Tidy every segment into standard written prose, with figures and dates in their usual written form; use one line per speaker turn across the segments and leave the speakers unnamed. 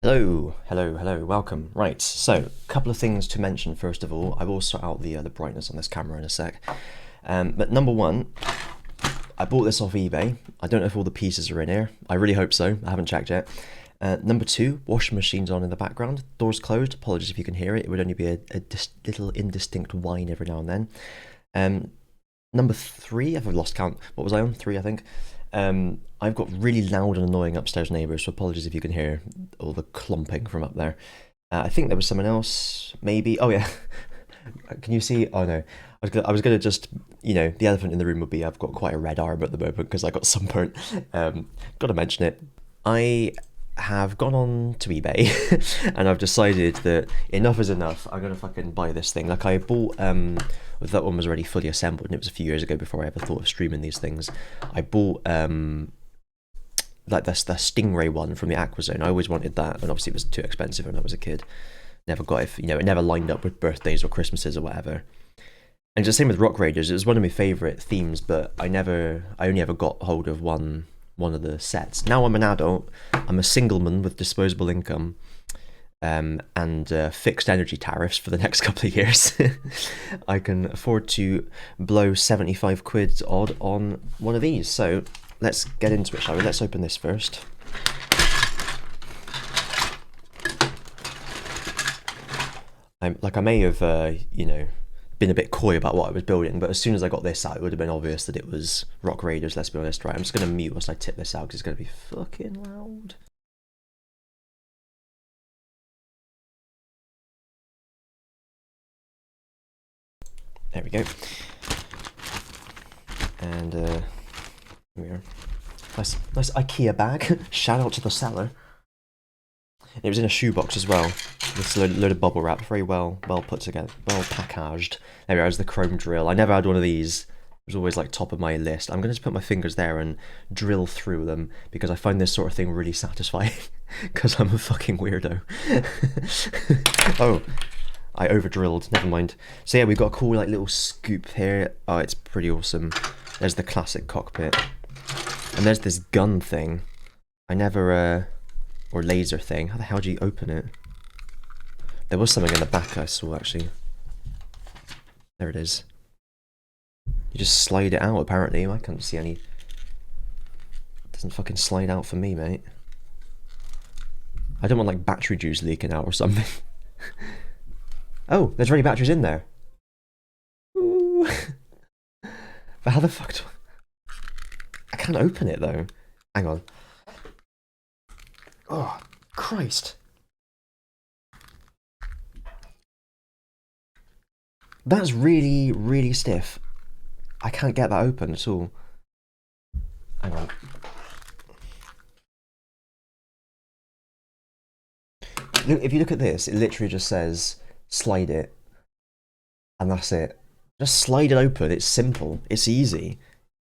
Hello, welcome. Right, so a couple of things to mention first of all. I will sort out the brightness on this camera in a sec. But number one, I bought this off eBay. I don't know if all the pieces are in here. I really hope so. I haven't checked yet. Number two, washing machine's on in the background. Door's closed. Apologies if you can hear it. It would only be a little indistinct whine every now and then. Number three, I've lost count. What was I on? Three, I think. I've got really loud and annoying upstairs neighbours, so apologies if you can hear all the clomping from up there. I think there was someone else, maybe. Oh yeah, can you see? Oh no, I was gonna just, the elephant in the room would be I've got quite a red arm at the moment because I got sunburnt. Got to mention it. I have gone on to eBay and I've decided that enough is enough. I'm gonna fucking buy this thing. Like I bought that one was already fully assembled and it was a few years ago before I ever thought of streaming these things. I bought like the Stingray one from the Aquazone. I always wanted that, and obviously it was too expensive when I was a kid. Never got it, it never lined up with birthdays or Christmases or whatever. And it's the same with Rock Raiders. It was one of my favourite themes, but I only ever got hold of one of the sets. Now I'm an adult, I'm a singleman with disposable income, and fixed energy tariffs for the next couple of years. I can afford to blow 75 quid odd on one of these. So let's get into it, shall we? Let's open this first. I may have, been a bit coy about what I was building, but as soon as I got this out, it would have been obvious that it was Rock Raiders, let's be honest. Right, I'm just going to mute whilst I tip this out, because it's going to be fucking loud. There we go. And, here we are. Nice IKEA bag. Shout out to the seller. It was in a shoebox as well. This load of bubble wrap, very well put together, well packaged. There we are, there's the chrome drill. I never had one of these. It was always like top of my list. I'm going to just put my fingers there and drill through them because I find this sort of thing really satisfying because I'm a fucking weirdo. Oh, I over drilled, never mind. So yeah, we've got a cool like little scoop here. Oh, it's pretty awesome. There's the classic cockpit. And there's this gun thing. Or laser thing. How the hell do you open it? There was something in the back I saw actually. There it is. You just slide it out apparently. I can't see any. It doesn't fucking slide out for me, mate. I don't want like battery juice leaking out or something. Oh, there's already batteries in there. Ooh. But how the fuck do I can't open it though. Hang on. Oh, Christ. That's really, really stiff. I can't get that open at all. Hang on. Look, if you look at this, it literally just says, slide it. And that's it. Just slide it open, it's simple, it's easy.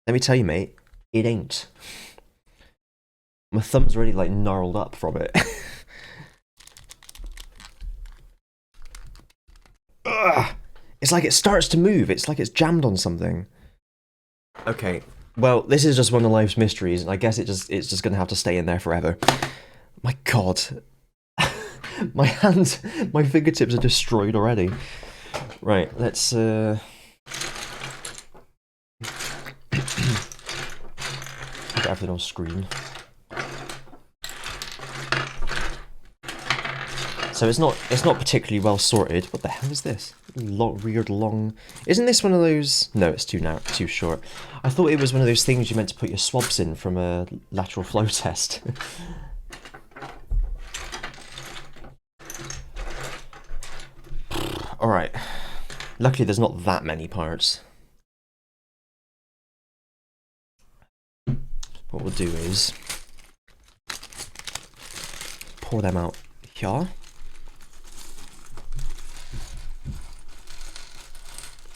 Let me tell you, mate, it ain't. My thumb's already like gnarled up from it. Ugh. It's like it starts to move. It's like it's jammed on something. Okay, well, this is just one of life's mysteries, and I guess it's just gonna have to stay in there forever. My God, my hands, my fingertips are destroyed already. Right, let's. Get everything on screen. So it's not particularly well sorted. What the hell is this? Weird long. Isn't this one of those? No, it's too narrow, too short. I thought it was one of those things you meant to put your swabs in from a lateral flow test. All right. Luckily, there's not that many parts. What we'll do is pour them out here.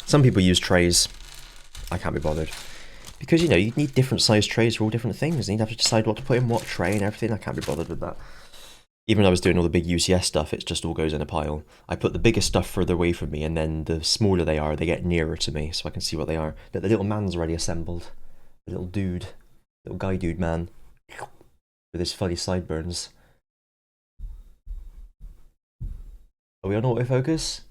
Some people use trays. I can't be bothered. Because, you need different size trays for all different things, and you'd have to decide what to put in what tray and everything. I can't be bothered with that. Even when I was doing all the big UCS stuff, it just all goes in a pile. I put the biggest stuff further away from me, and then the smaller they are, they get nearer to me, so I can see what they are. But the little man's already assembled. The little dude. Little guy dude man. With his funny sideburns. Are we on autofocus?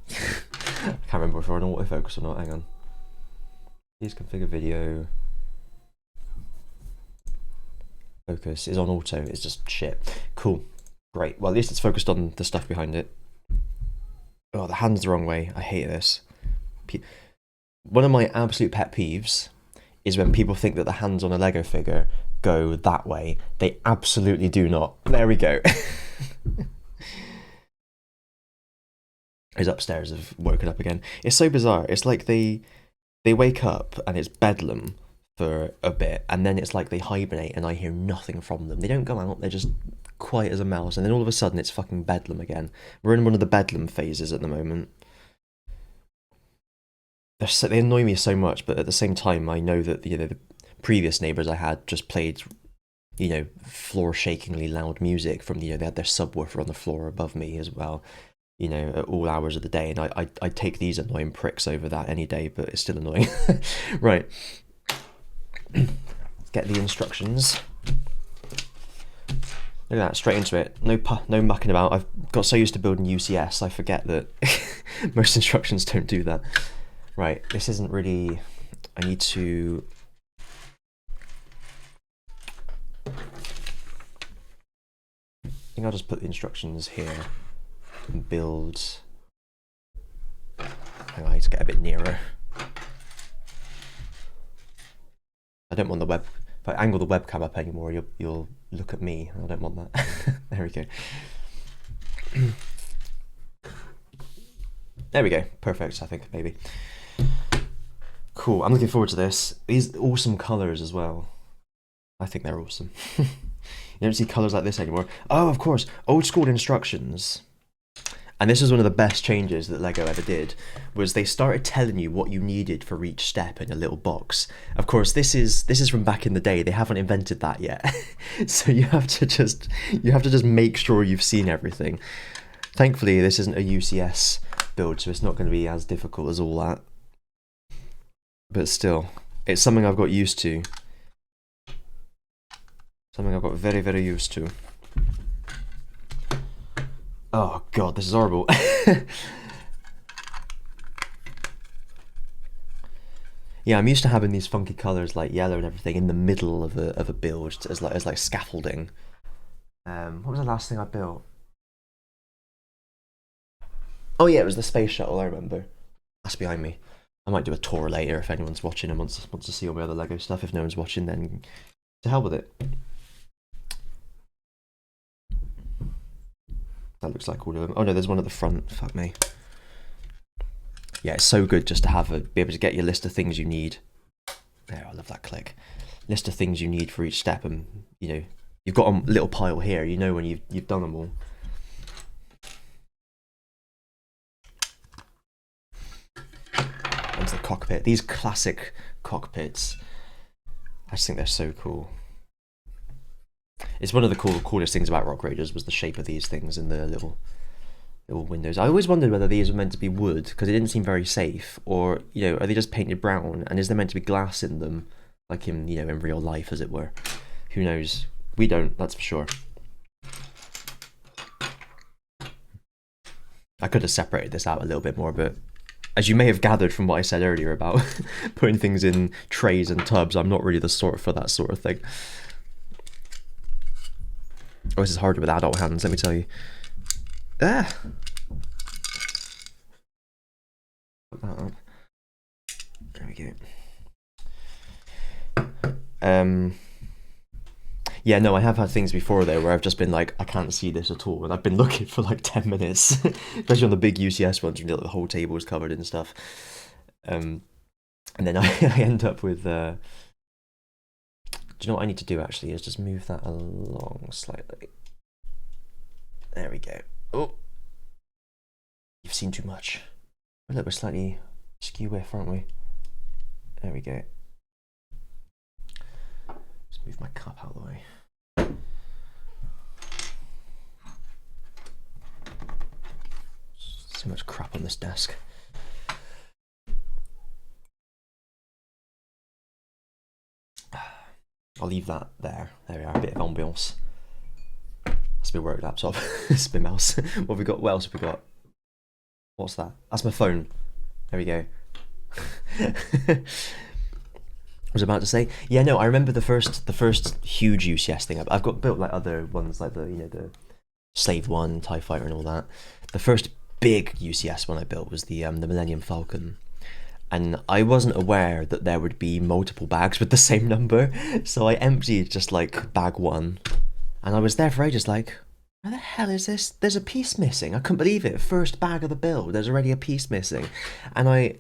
I can't remember if we're on autofocus or not. Hang on. Please configure video. Focus is on auto. It's just shit. Cool. Great. Well, at least it's focused on the stuff behind it. Oh, the hand's the wrong way. I hate this. One of my absolute pet peeves is when people think that the hands on a Lego figure go that way. They absolutely do not. There we go. His upstairs have woken up again. It's so bizarre. It's like they wake up and it's bedlam for a bit, and then it's like they hibernate and I hear nothing from them. They don't go out, they're just quiet as a mouse, and then all of a sudden it's fucking bedlam again. We're in one of the bedlam phases at the moment. They annoy me so much, but at the same time I know that the previous neighbours I had just played floor shakingly loud music from they had their subwoofer on the floor above me as well, at all hours of the day, and I take these annoying pricks over that any day, but it's still annoying. Right. Let's get the instructions. Look at that, straight into it. No mucking about. I've got so used to building UCS, I forget that most instructions don't do that. Right, this isn't really... I need to... I think I'll just put the instructions here and build... Hang on, I need to get a bit nearer. I don't want the web... If I angle the webcam up anymore, you'll look at me. I don't want that. There we go. There we go. Perfect, I think, maybe. Cool, I'm looking forward to this. These awesome colours as well. I think they're awesome. You don't see colours like this anymore. Oh, of course, old school instructions. And this was one of the best changes that Lego ever did, was they started telling you what you needed for each step in a little box. Of course, this is from back in the day. They haven't invented that yet. So you have to just make sure you've seen everything. Thankfully, this isn't a UCS build, so it's not going to be as difficult as all that. But still, it's something I've got used to. Something I've got very, very used to. Oh god, this is horrible. Yeah, I'm used to having these funky colours like yellow and everything in the middle of a build as like scaffolding. What was the last thing I built? Oh yeah, it was the space shuttle, I remember. That's behind me. I might do a tour later if anyone's watching and wants to see all my other Lego stuff. If no one's watching, then to hell with it. That looks like all of them. Oh no, there's one at the front. Fuck me. Yeah, it's so good just to be able to get your list of things you need. There, I love that click. List of things you need for each step, and you've got a little pile here. You know when you've done them all. Into the cockpit. These classic cockpits, I just think they're so cool. It's one of the coolest things about Rock Raiders was the shape of these things and the little windows. I always wondered whether these were meant to be wood, because it didn't seem very safe, or are they just painted brown, and is there meant to be glass in them, like in in real life, as it were? Who knows? We don't, that's for sure. I could have separated this out a little bit more, but as you may have gathered from what I said earlier about putting things in trays and tubs, I'm not really the sort for that sort of thing. Oh, this is harder with adult hands, let me tell you. Ah! Put that up. There we go. Yeah, no, I have had things before though where I've just been like, I can't see this at all, and I've been looking for like 10 minutes, especially on the big UCS ones when the whole table is covered in stuff. And then I end up with... do you know what I need to do actually is just move that along slightly. There we go. Oh, you've seen too much. Look, we're slightly skew width, aren't we? There we go. Just move my cup out of the way. So much crap on this desk. I'll leave that there. There we are, a bit of ambiance. That's my work laptop. It's my mouse. What have we got? What else have we got? What's that? That's my phone. There we go. I was about to say, yeah, no, I remember the first huge UCS thing. I've got built like other ones, like the Slave One, TIE Fighter, and all that. The first big UCS one I built was the Millennium Falcon, and I wasn't aware that there would be multiple bags with the same number, so I emptied just like bag one, and I was there for ages like, where the hell is this? There's a piece missing. I couldn't believe it. First bag of the build, there's already a piece missing, and I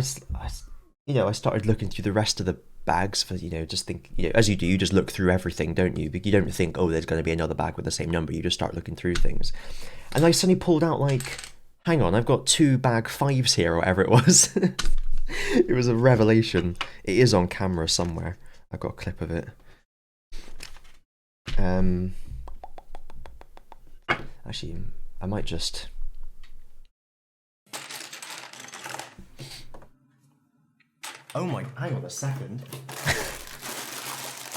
started looking through the rest of the bags for, just think, as you do, you just look through everything, don't you? You don't think, oh, there's going to be another bag with the same number. You just start looking through things. And I suddenly pulled out, like, hang on, I've got 2 bag 5s here, or whatever it was. It was a revelation. It is on camera somewhere. I've got a clip of it. Actually, I might just... Oh my, hang on a second.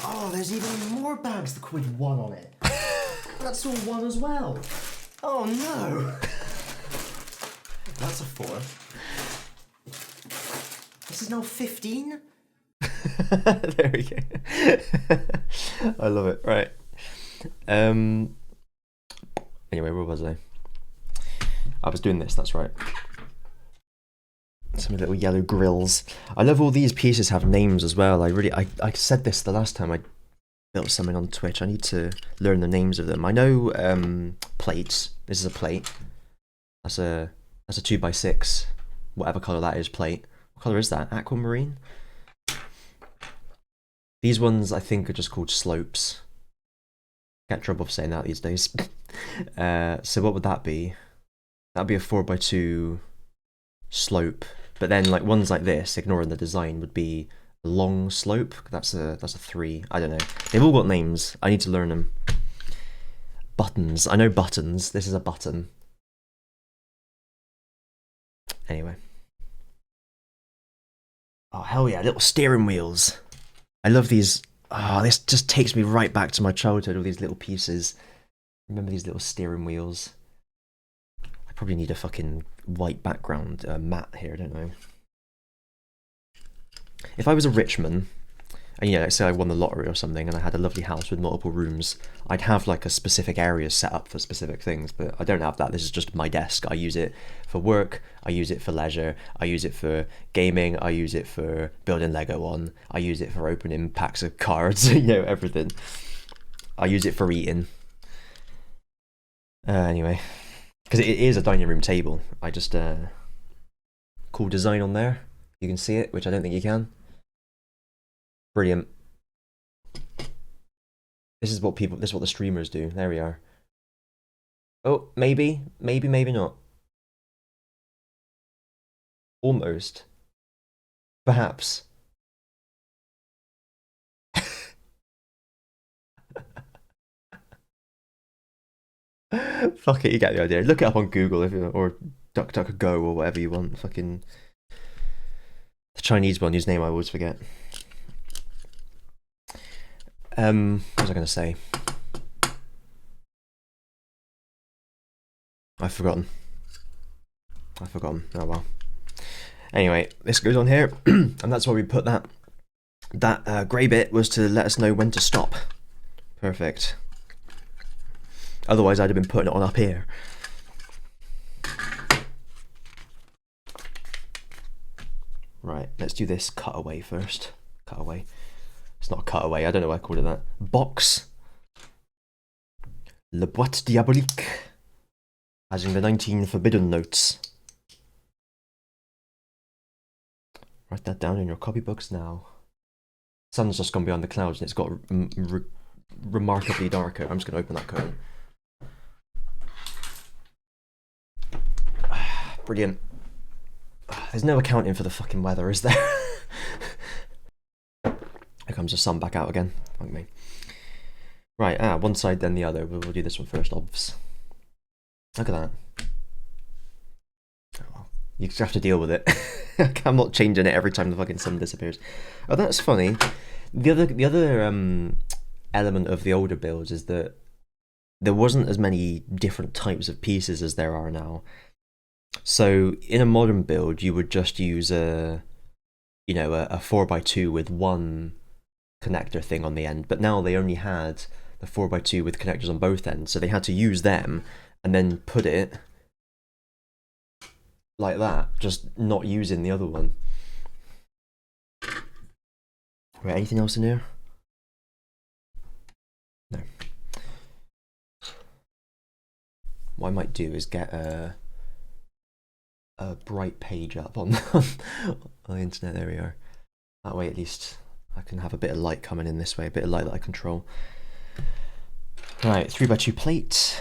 Oh, there's even more bags with 1 on it. That's all 1 as well. Oh no. That's a 4. This is now 15? There we go. I love it. Right. Anyway, where was I? I was doing this, that's right. Some little yellow grills. I love all these pieces have names as well. I said this the last time I built something on Twitch. I need to learn the names of them. I know plates. This is a plate. That's a 2x6, whatever colour that is, plate. What colour is that? Aquamarine? These ones I think are just called slopes. Get in trouble for saying that these days. So what would that be? That'd be a 4x2 slope. But then like ones like this, ignoring the design, would be a long slope. That's a 3. I don't know. They've all got names. I need to learn them. Buttons. I know buttons. This is a button. Anyway. Oh hell yeah, little steering wheels. I love these. Oh, this just takes me right back to my childhood, all these little pieces. Remember these little steering wheels? I probably need a fucking white background mat here, don't I? If I was a rich man, and let's say I won the lottery or something and I had a lovely house with multiple rooms, I'd have like a specific area set up for specific things, but I don't have that. This is just my desk. I use it for work, I use it for leisure, I use it for gaming, I use it for building Lego on, I use it for opening packs of cards, everything. I use it for eating. Anyway, because it is a dining room table. I just cool design on there. You can see it, which I don't think you can. Brilliant. This is what the streamers do. There we are. Oh, maybe not. Almost. Perhaps. Fuck it, you get the idea. Look it up on Google or DuckDuckGo or whatever you want. Fucking the Chinese one whose name I always forget. What was I going to say? I've forgotten. Oh well. Anyway, this goes on here, and that's why we put that grey bit was to let us know when to stop. Perfect. Otherwise, I'd have been putting it on up here. Right, let's do this cutaway first. Cutaway. It's not a cutaway, I don't know why I called it that. Box. Le Boîte Diabolique. As in the 19 forbidden notes. Write that down in your copybooks now. Sun's just gone beyond the clouds and it's got remarkably darker. I'm just going to open that curtain. Brilliant. There's no accounting for the fucking weather, is there? Here comes the sun back out again. Fuck me. Right, one side then the other. We'll do this one first, obvs. Look at that. Oh, well. You just have to deal with it. I'm not changing it every time the fucking sun disappears. Oh, that's funny. The other element of the older builds is that there wasn't as many different types of pieces as there are now. So in a modern build, you would just use a 4x2 with one connector thing on the end, but now they only had the 4x2 with connectors on both ends, so they had to use them and then put it like that, just not using the other one. Right, anything else in here? No. What I might do is get a bright page up on the internet. There we are. That way at least I can have a bit of light coming in this way, a bit of light that I control. Right, 3x2 plate.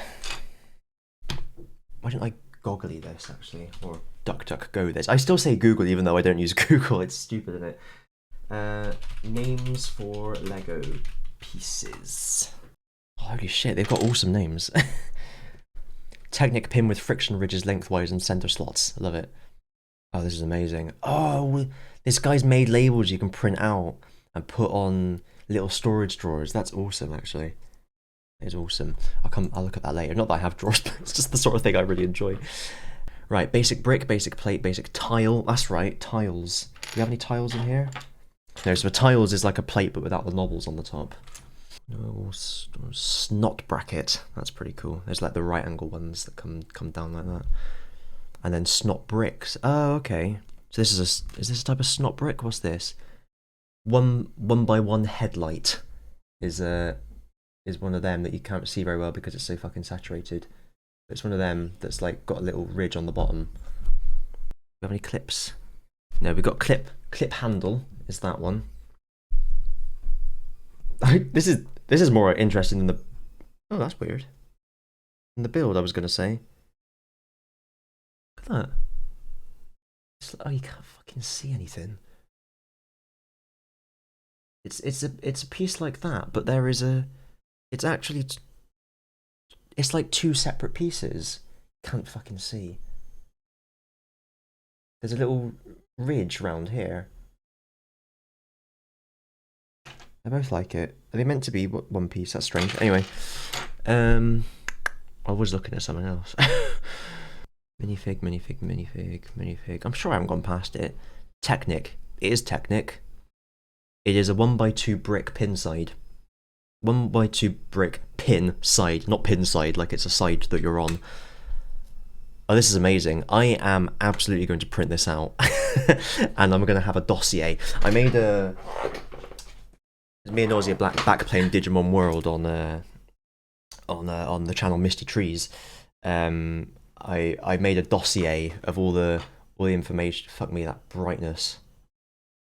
Why don't I goggly this actually, or DuckDuckGo this? I still say Google even though I don't use Google. It's stupid, isn't it? Names for Lego pieces. Oh, holy shit, they've got awesome names. Technic pin with friction ridges lengthwise and center slots. I love it. Oh, this is amazing. Oh, this guy's made labels you can print out and put on little storage drawers. That's awesome, actually. It's awesome. I'll look at that later. Not that I have drawers, but it's just the sort of thing I really enjoy. Right, basic brick, basic plate, basic tile. That's right, tiles. Do we have any tiles in here? No, so tiles is like a plate but without the knobbles on the top. Oh, snot bracket. That's pretty cool. There's like the right angle ones that come down like that. And then snot bricks. Oh, okay. So is this a type of snot brick? What's this? One by one headlight is one of them that you can't see very well because it's so fucking saturated. It's one of them that's like got a little ridge on the bottom. Do we have any clips? No, we've got clip handle is that one. This is more interesting than the. Oh, that's weird. In the build, I was gonna say. Look at that. Oh, you can't fucking see anything. It's a piece like that, but there is a. It's actually. It's like two separate pieces. Can't fucking see. There's a little ridge round here. I both like it. Are they meant to be one piece? That's strange. Anyway, I was looking at something else. minifig. I'm sure I haven't gone past it. Technic. It is Technic. It is a 1x2 brick pin side. 1x2 brick pin side, not pin side like it's a side that you're on. Oh, this is amazing. I am absolutely going to print this out. And I'm going to have a dossier. I made a... Me and Ozzy are back playing Digimon World on the channel Misty Trees. I made a dossier of all the information. Fuck me, that brightness.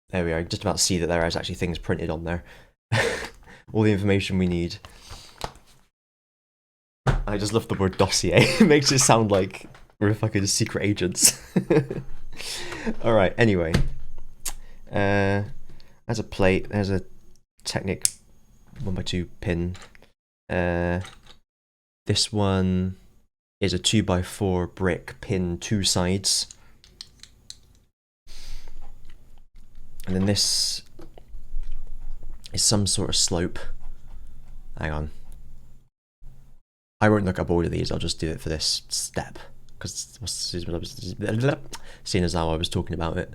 There we are. Just about to see that there is actually things printed on there. All the information we need. I just love the word dossier. It makes it sound like we're fucking secret agents. Alright, anyway. There's a plate. There's a Technic 1x2 pin. This one is a 2x4 brick pin, two sides. And then this is some sort of slope. Hang on. I won't look up all of these, I'll just do it for this step. Because seeing as how I was talking about it.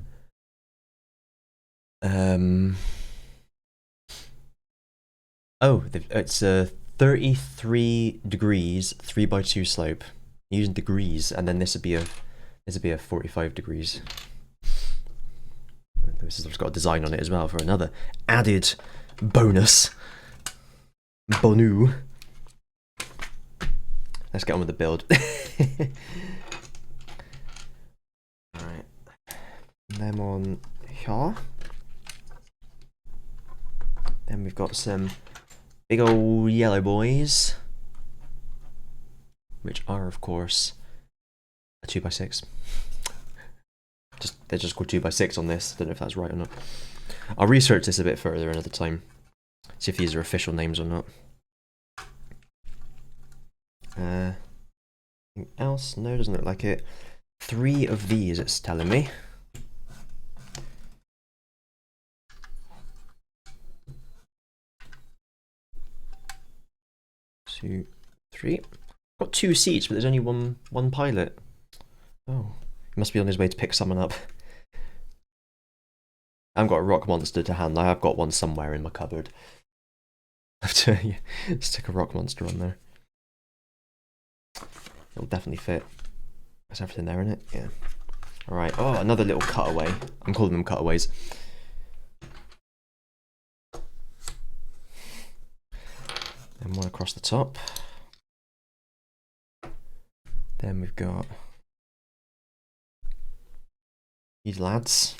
Oh, it's a 33 degrees 3x2 slope. Using degrees, and then this would be a 45 degrees. This has got a design on it as well for another added bonus. Bonu. Let's get on with the build. Alright. Them on here. Then we've got some big old yellow boys, which are of course a 2x6. They're just called 2x6 on this. Don't know if that's right or not. I'll research this a bit further another time. See if these are official names or not. Anything else? No, doesn't look like it. 3 of these, it's telling me. Two, 3. Got 2 seats, but there's only one pilot. Oh, he must be on his way to pick someone up. I haven't got a rock monster to hand. I have got one somewhere in my cupboard. I have to stick a rock monster on there. It'll definitely fit. There's everything there in it. Yeah. All right. Oh, another little cutaway. I'm calling them cutaways. And one across the top. Then we've got these lads.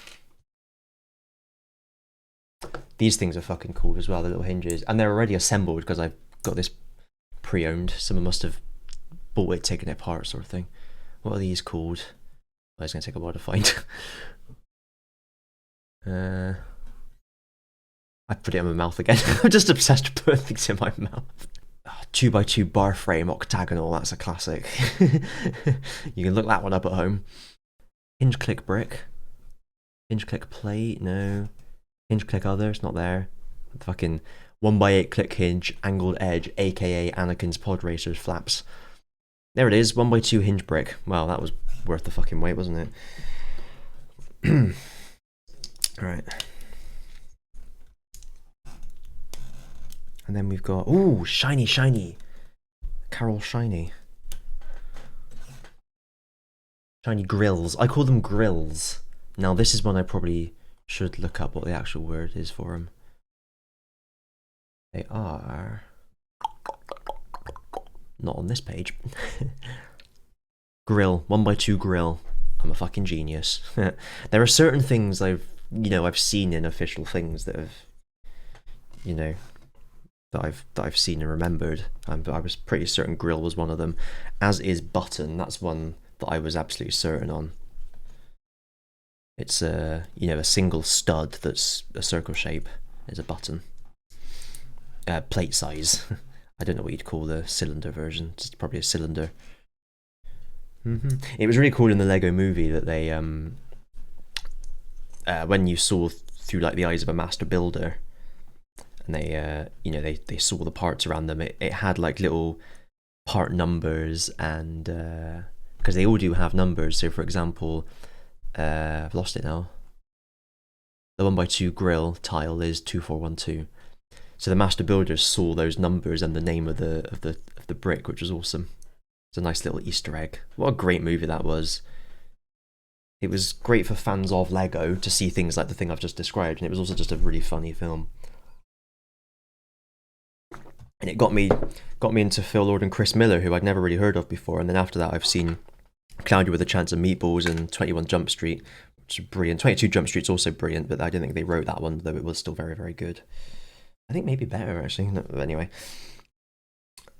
These things are fucking cool as well, the little hinges. And they're already assembled because I've got this pre-owned. Someone must have bought it, taken it apart sort of thing. What are these called? Oh, it's going to take a while to find. I put it in my mouth again. I'm just obsessed with putting things in my mouth. 2x2 bar frame octagonal, that's a classic. You can look that one up at home. Hinge click brick. Hinge click plate, no. Hinge click other, it's not there. Fucking 1x8 click hinge, angled edge, aka Anakin's pod racers flaps. There it is, 1x2 hinge brick. Well, that was worth the fucking wait, wasn't it? Alright. And then we've got, ooh, shiny, shiny. Carol Shiny. Shiny grills. I call them grills. Now this is one I probably should look up what the actual word is for them. They are not on this page. Grill, 1x2 grill. I'm a fucking genius. There are certain things I've seen in official things that have, that I've seen and remembered. But I was pretty certain grill was one of them. As is button. That's one that I was absolutely certain on. It's a single stud that's a circle shape is a button. Plate size. I don't know what you'd call the cylinder version. It's probably a cylinder. It was really cool in the Lego movie that they when you saw through like the eyes of a master builder, and they saw the parts around them. It had like little part numbers, and because they all do have numbers. So for example, I've lost it now. The 1x2 grill tile is 2412. So the master builders saw those numbers and the name of the brick, which was awesome. It's a nice little Easter egg. What a great movie that was. It was great for fans of Lego to see things like the thing I've just described, and it was also just a really funny film. And it got me into Phil Lord and Chris Miller, who I'd never really heard of before. And then after that, I've seen Cloudy with a Chance of Meatballs and 21 Jump Street, which is brilliant. 22 Jump Street's also brilliant, but I didn't think they wrote that one, though it was still very, very good. I think maybe better, actually. No, anyway.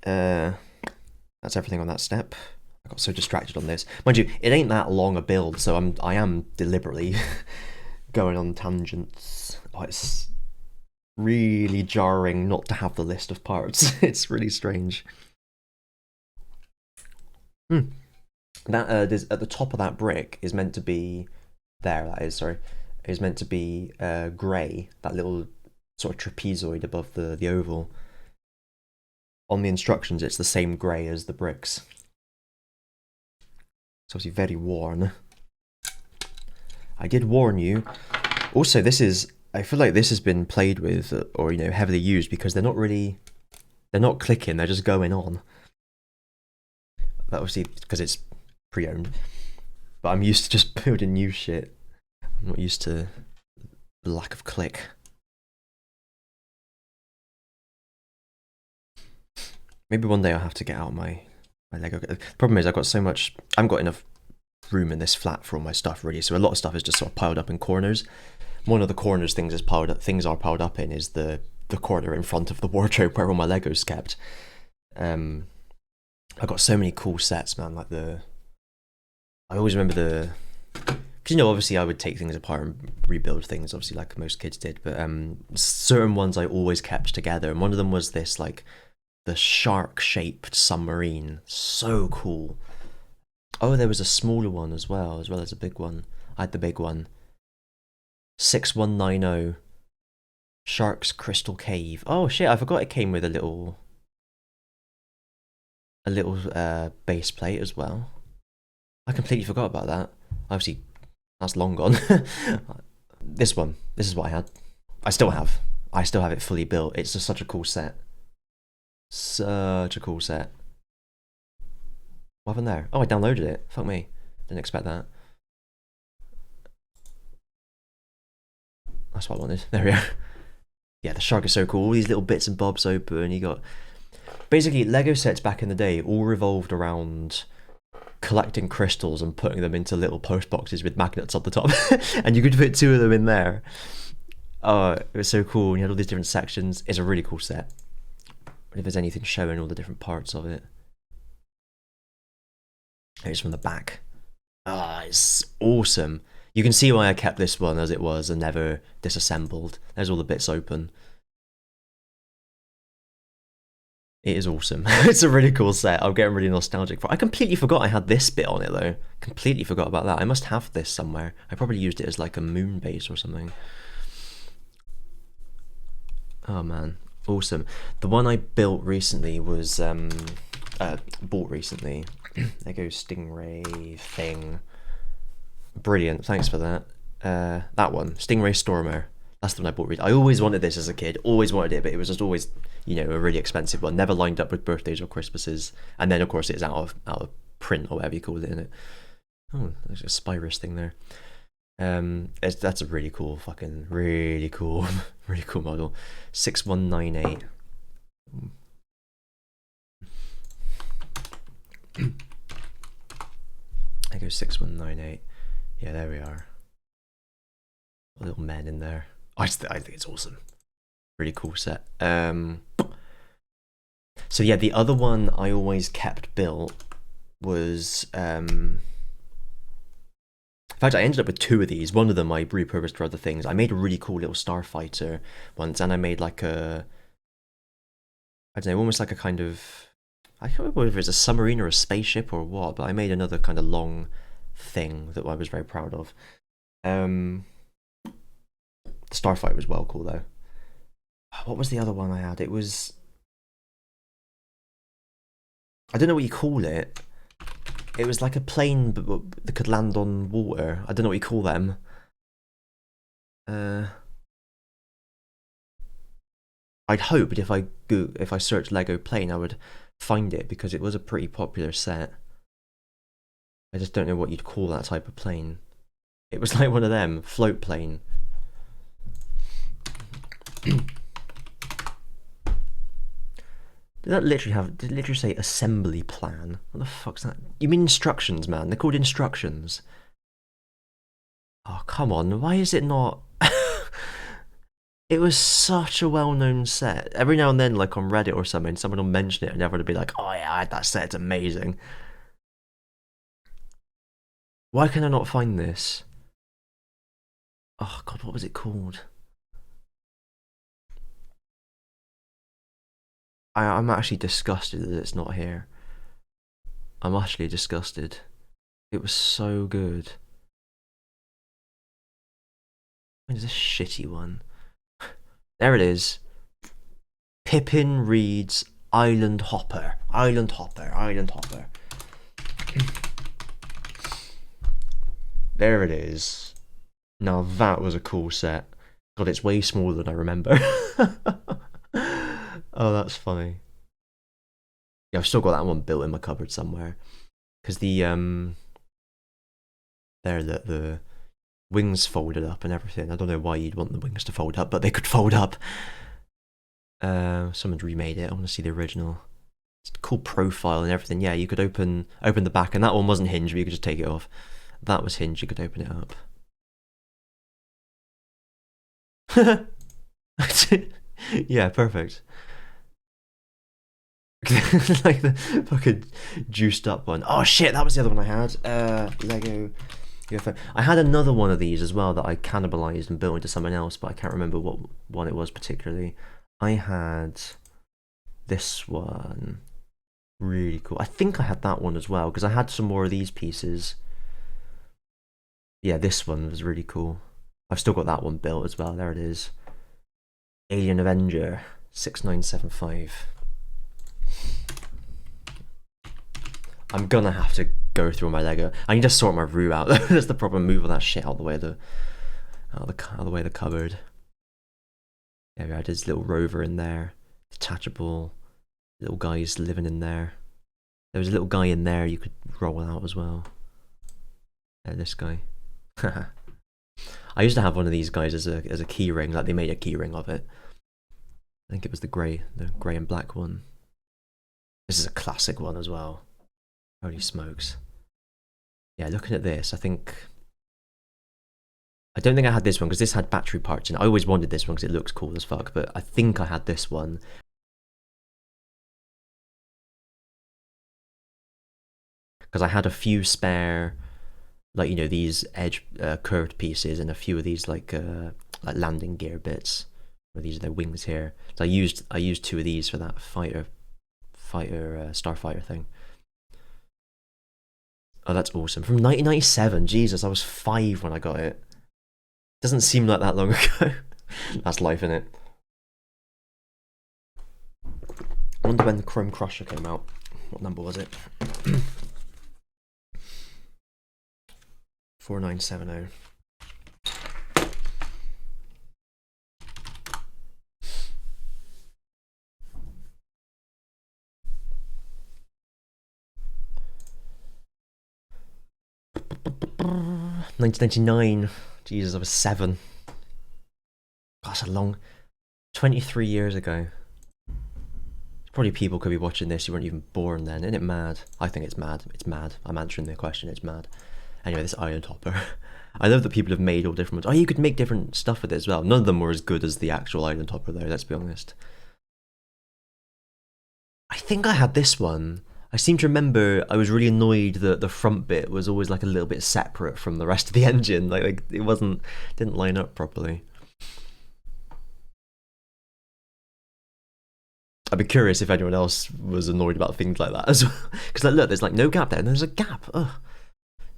That's everything on that step. I got so distracted on this. Mind you, it ain't that long a build, so I am deliberately going on tangents. Oh, it's really jarring not to have the list of parts. It's really strange. That there's at the top of that brick is meant to be is meant to be grey, that little sort of trapezoid above the oval. On the instructions, it's the same grey as the bricks. It's obviously very worn. I did warn you. Also, I feel like this has been played with or heavily used because they're not clicking, they're just going on. That obviously because it's pre-owned. But I'm used to just building new shit. I'm not used to the lack of click. Maybe one day I'll have to get out my Lego. The problem is I haven't got enough room in this flat for all my stuff really, so a lot of stuff is just sort of piled up in corners. One of the corners things are piled up in is the corner in front of the wardrobe where all my Legos kept. I got so many cool sets, man. Like I always remember because obviously I would take things apart and rebuild things, obviously like most kids did, but certain ones I always kept together, and one of them was this like the shark-shaped submarine. So cool. Oh, there was a smaller one as well as a big one. I had the big one. 6190 Shark's Crystal Cave. Oh shit, I forgot it came with a little a little base plate as well. I completely forgot about that. Obviously, that's long gone. This one, this is what I had. I still have. I still have it fully built. It's just such a cool set. Such a cool set. What happened there? Oh, I downloaded it. Fuck me. Didn't expect that. That's what I wanted. There we are. Yeah, the shark is so cool. All these little bits and bobs open. You got... Basically, Lego sets back in the day all revolved around collecting crystals and putting them into little post boxes with magnets on the top. And you could fit 2 of them in there. Oh, it was so cool. You had all these different sections. It's a really cool set. If there's anything showing all the different parts of it. It's from the back. Ah, it's awesome. You can see why I kept this one as it was and never disassembled. There's all the bits open. It is awesome. It's a really cool set. I'm getting really nostalgic for it. I completely forgot I had this bit on it though. Completely forgot about that. I must have this somewhere. I probably used it as like a moon base or something. Oh man, awesome. The one I built recently was, bought recently. Lego Stingray thing. Brilliant, thanks for that. That one, Stingray Stormer. That's the one I bought. I always wanted this as a kid, always wanted it, but it was just always, you know, a really expensive one. Never lined up with birthdays or Christmases. And then, of course, it's out of print or whatever you call it in it. Oh, there's a Spyrus thing there. That's a really cool, really cool model. 6198. I go 6198. Yeah, there we are. Little men in there. I think it's awesome. Really cool set. So yeah, the other one I always kept built was in fact, I ended up with 2 of these. One of them I repurposed for other things. I made a really cool little starfighter once, and I made like a, I don't know, almost like a kind of, I can't remember if it's a submarine or a spaceship or what, but I made another kind of long thing that I was very proud of. The starfighter was well cool though. What was the other one I had? It was, I don't know what you call it. It was like a plane that could land on water. I don't know what you call them. I'd hoped if I searched Lego plane, I would find it because it was a pretty popular set. I just don't know what you'd call that type of plane. It was like one of them, float plane. Did it literally say assembly plan? What the fuck's that? You mean instructions, man? They're called instructions. Oh, come on. Why is it not? It was such a well-known set. Every now and then, like on Reddit or something, someone will mention it and everyone will be like, oh yeah, I had that set, it's amazing. Why can I not find this? Oh god, what was it called? I'm actually disgusted that it's not here. I'm actually disgusted. It was so good. Where's this shitty one? There it is. Pippin Reed's Island Hopper. Island Hopper. Island Hopper. There it is. Now that was a cool set. God, it's way smaller than I remember. Oh, that's funny. Yeah, I've still got that one built in my cupboard somewhere. Because the the wings folded up and everything. I don't know why you'd want the wings to fold up, but they could fold up. Someone's remade it. I want to see the original. It's a cool profile and everything. Yeah, you could open the back, and that one wasn't hinged, but you could just take it off. That was hinged, you could open it up. Yeah, perfect. Like the fucking juiced up one. Oh shit, that was the other one I had. Lego UFO. I had another one of these as well that I cannibalized and built into something else, but I can't remember what one it was particularly. I had this one. Really cool. I think I had that one as well, because I had some more of these pieces. Yeah, this one was really cool. I've still got that one built as well. There it is. Alien Avenger 6975. I'm gonna have to go through my Lego. I need to sort my room out. That's the problem. Move all that shit out of the way of the cupboard. There we are. There's a little rover in there, detachable. Little guys living in there. There was a little guy in there you could roll out as well. This guy. I used to have one of these guys as a key ring. Like they made a key ring of it. I think it was the grey and black one. This is a classic one as well. Holy smokes. Yeah, looking at this, I don't think I had this one because this had battery parts in it. I always wanted this one because it looks cool as fuck, but I think I had this one. Because I had a few spare, like, you know, these edge curved pieces and a few of these like landing gear bits. Where these are their wings here. So I used 2 of these for that starfighter thing. Oh, that's awesome. From 1997. Jesus, I was 5 when I got it. Doesn't seem like that long ago. That's life, innit? I wonder when the Chrome Crusher came out. What number was it? 4970. $1999. Jesus, I was 7. That's a long 23 years ago. Probably people could be watching this who weren't even born then. Isn't it mad? I think it's mad. It's mad. I'm answering the question. It's mad. Anyway, this island hopper. I love that people have made all different ones. Oh, you could make different stuff with it as well. None of them were as good as the actual island hopper though, let's be honest. I think I had this one. I seem to remember I was really annoyed that the front bit was always like a little bit separate from the rest of the engine. Like it didn't line up properly. I'd be curious if anyone else was annoyed about things like that as well. Because like, look, there's like no gap there, and there's a gap. Ugh.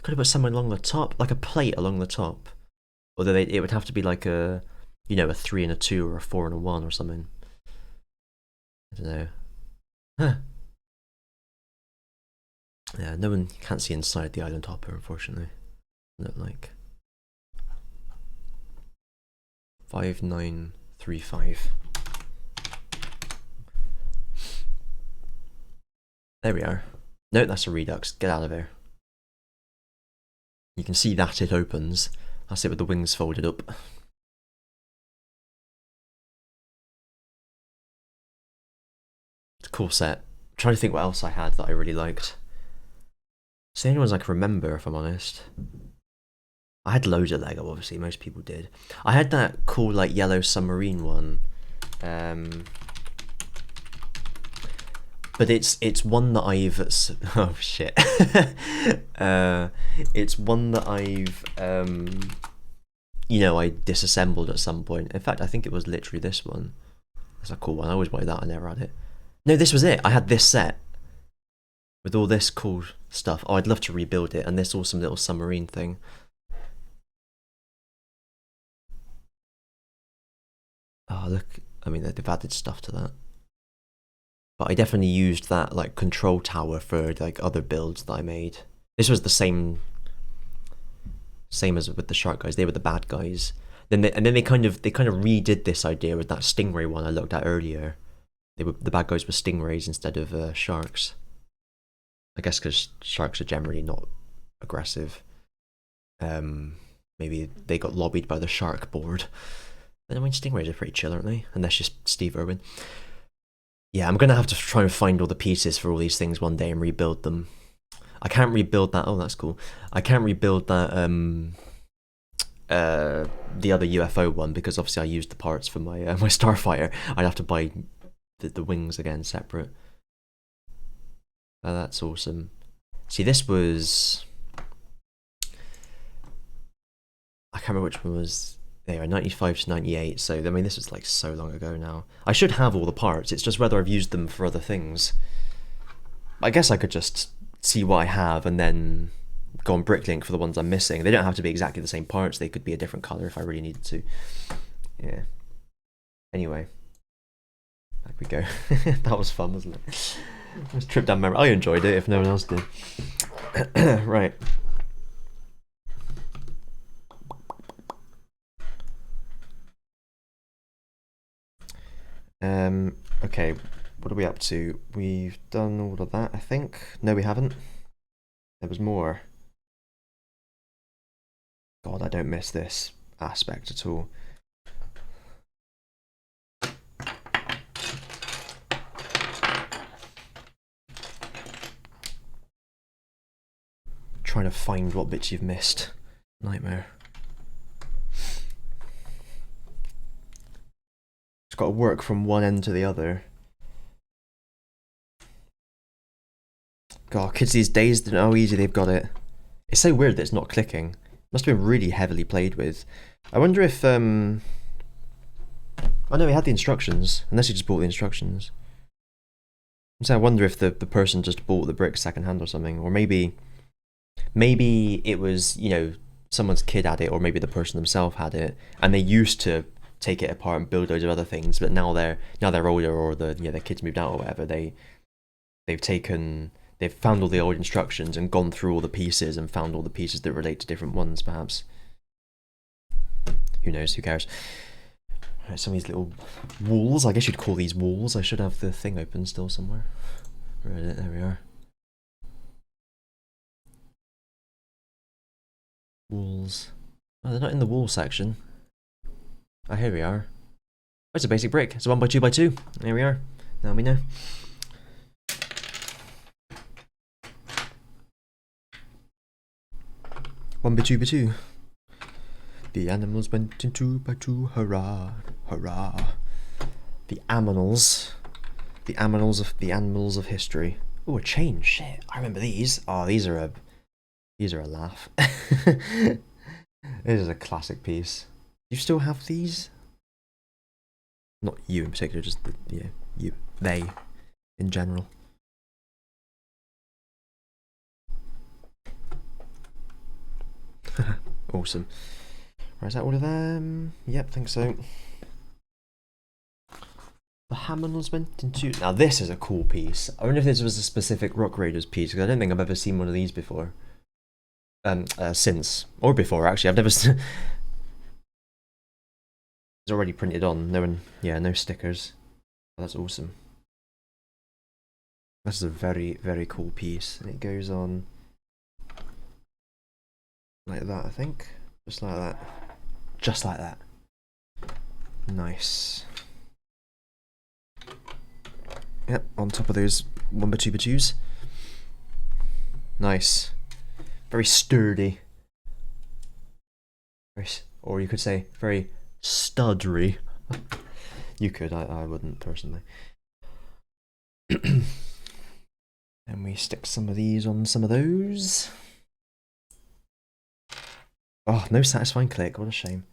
Could have put something along the top, like a plate along the top. Although it would have to be like a, you know, a 3 and a 2 or a 4 and a 1 or something. I don't know. Huh. Yeah, no one can't see inside the island hopper, unfortunately. Look like 5935. There we are. No, that's a Redux. Get out of here. You can see that it opens. That's it with the wings folded up. It's a cool set. I'm trying to think what else I had that I really liked. It's the only ones I can remember, if I'm honest. I had loads of Lego, obviously. Most people did. I had that cool, like, yellow submarine one. But it's one that I've oh shit. It's one that I've you know, I disassembled at some point. In fact, I think it was literally this one. That's a cool one. I always wanted that. I never had it. No, this was it. I had this set with all this cool stuff. Oh, I'd love to rebuild it, and this awesome little submarine thing. Oh look, I mean they've added stuff to that. But I definitely used that like control tower for like other builds that I made. This was the same as with the shark guys. They were the bad guys. Then they kind of redid this idea with that stingray one I looked at earlier. The bad guys were stingrays instead of sharks. I guess because sharks are generally not aggressive. Maybe they got lobbied by the shark board. But I mean, stingrays are pretty chill, aren't they? And that's just Steve Irwin. Yeah, I'm gonna have to try and find all the pieces for all these things one day and rebuild them. I can't rebuild that. Oh, that's cool. I can't rebuild that. The other UFO one because obviously I used the parts for my my starfighter. I'd have to buy the wings again separate. That's awesome. See, this was I can't remember which one was. They are 95 to 98, so I mean this was like so long ago now. I should have all the parts, it's just whether I've used them for other things. I guess I could just see what I have and then go on Bricklink for the ones I'm missing. They don't have to be exactly the same parts, they could be a different colour if I really needed to. Yeah. Anyway. Back we go. That was fun, wasn't it? This trip down memory. I enjoyed it if no one else did. Right. Okay, what are we up to? We've done all of that, I think. No, we haven't. There was more. God, I don't miss this aspect at all. Trying to find what bits you've missed. Nightmare. It's got to work from one end to the other. God, kids these days don't know how easy they've got it. It's so weird that it's not clicking. Must have been really heavily played with. I wonder if oh no, we had the instructions. Unless you just bought the instructions. So I wonder if the person just bought the brick secondhand or something, or maybe it was, you know, someone's kid had it, or maybe the person themselves had it, and they used to take it apart and build loads of other things, but now they're older, or their kids moved out or whatever. They've found all the old instructions and gone through all the pieces and found all the pieces that relate to different ones, perhaps. Who knows? Who cares? Right, some of these little walls. I guess you'd call these walls. I should have the thing open still somewhere. Right, there we are. Walls. Oh, they're not in the wall section. Oh, here we are. Oh, it's a basic brick. It's a 1x2x2. There we are. Now we know. One by two by two. The animals went in 2x2. Hurrah, hurrah. The animals of history. Oh, a chain. Shit, I remember these. Oh, these are a laugh. This is a classic piece. You still have these? Not you in particular, just they in general. Awesome. Right, is that all of them? Yep, think so. The Hammonds went into... Now this is a cool piece. I wonder if this was a specific Rock Raiders piece, because I don't think I've ever seen one of these before. Since. Or before, actually. I've never seen... It's already printed on. No stickers. Oh, that's awesome. This is a very, very cool piece. And it goes on... like that, I think. Just like that. Just like that. Nice. Yep, on top of those 1x2x2s. Nice. Very sturdy. Or you could say very studdery. You could, I wouldn't personally. And we stick some of these on some of those. Oh, no satisfying click, what a shame.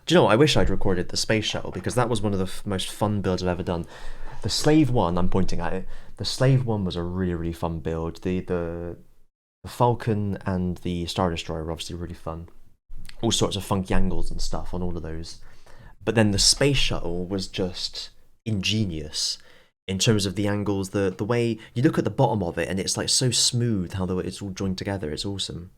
Do you know what, I wish I'd recorded the space shuttle, because that was one of the most fun builds I've ever done. The Slave one, I'm pointing at it, the Slave one was a really, really fun build. The Falcon and the Star Destroyer were obviously really fun. All sorts of funky angles and stuff on all of those. But then the space shuttle was just ingenious in terms of the angles, the way you look at the bottom of it and it's like so smooth how it's all joined together. It's awesome.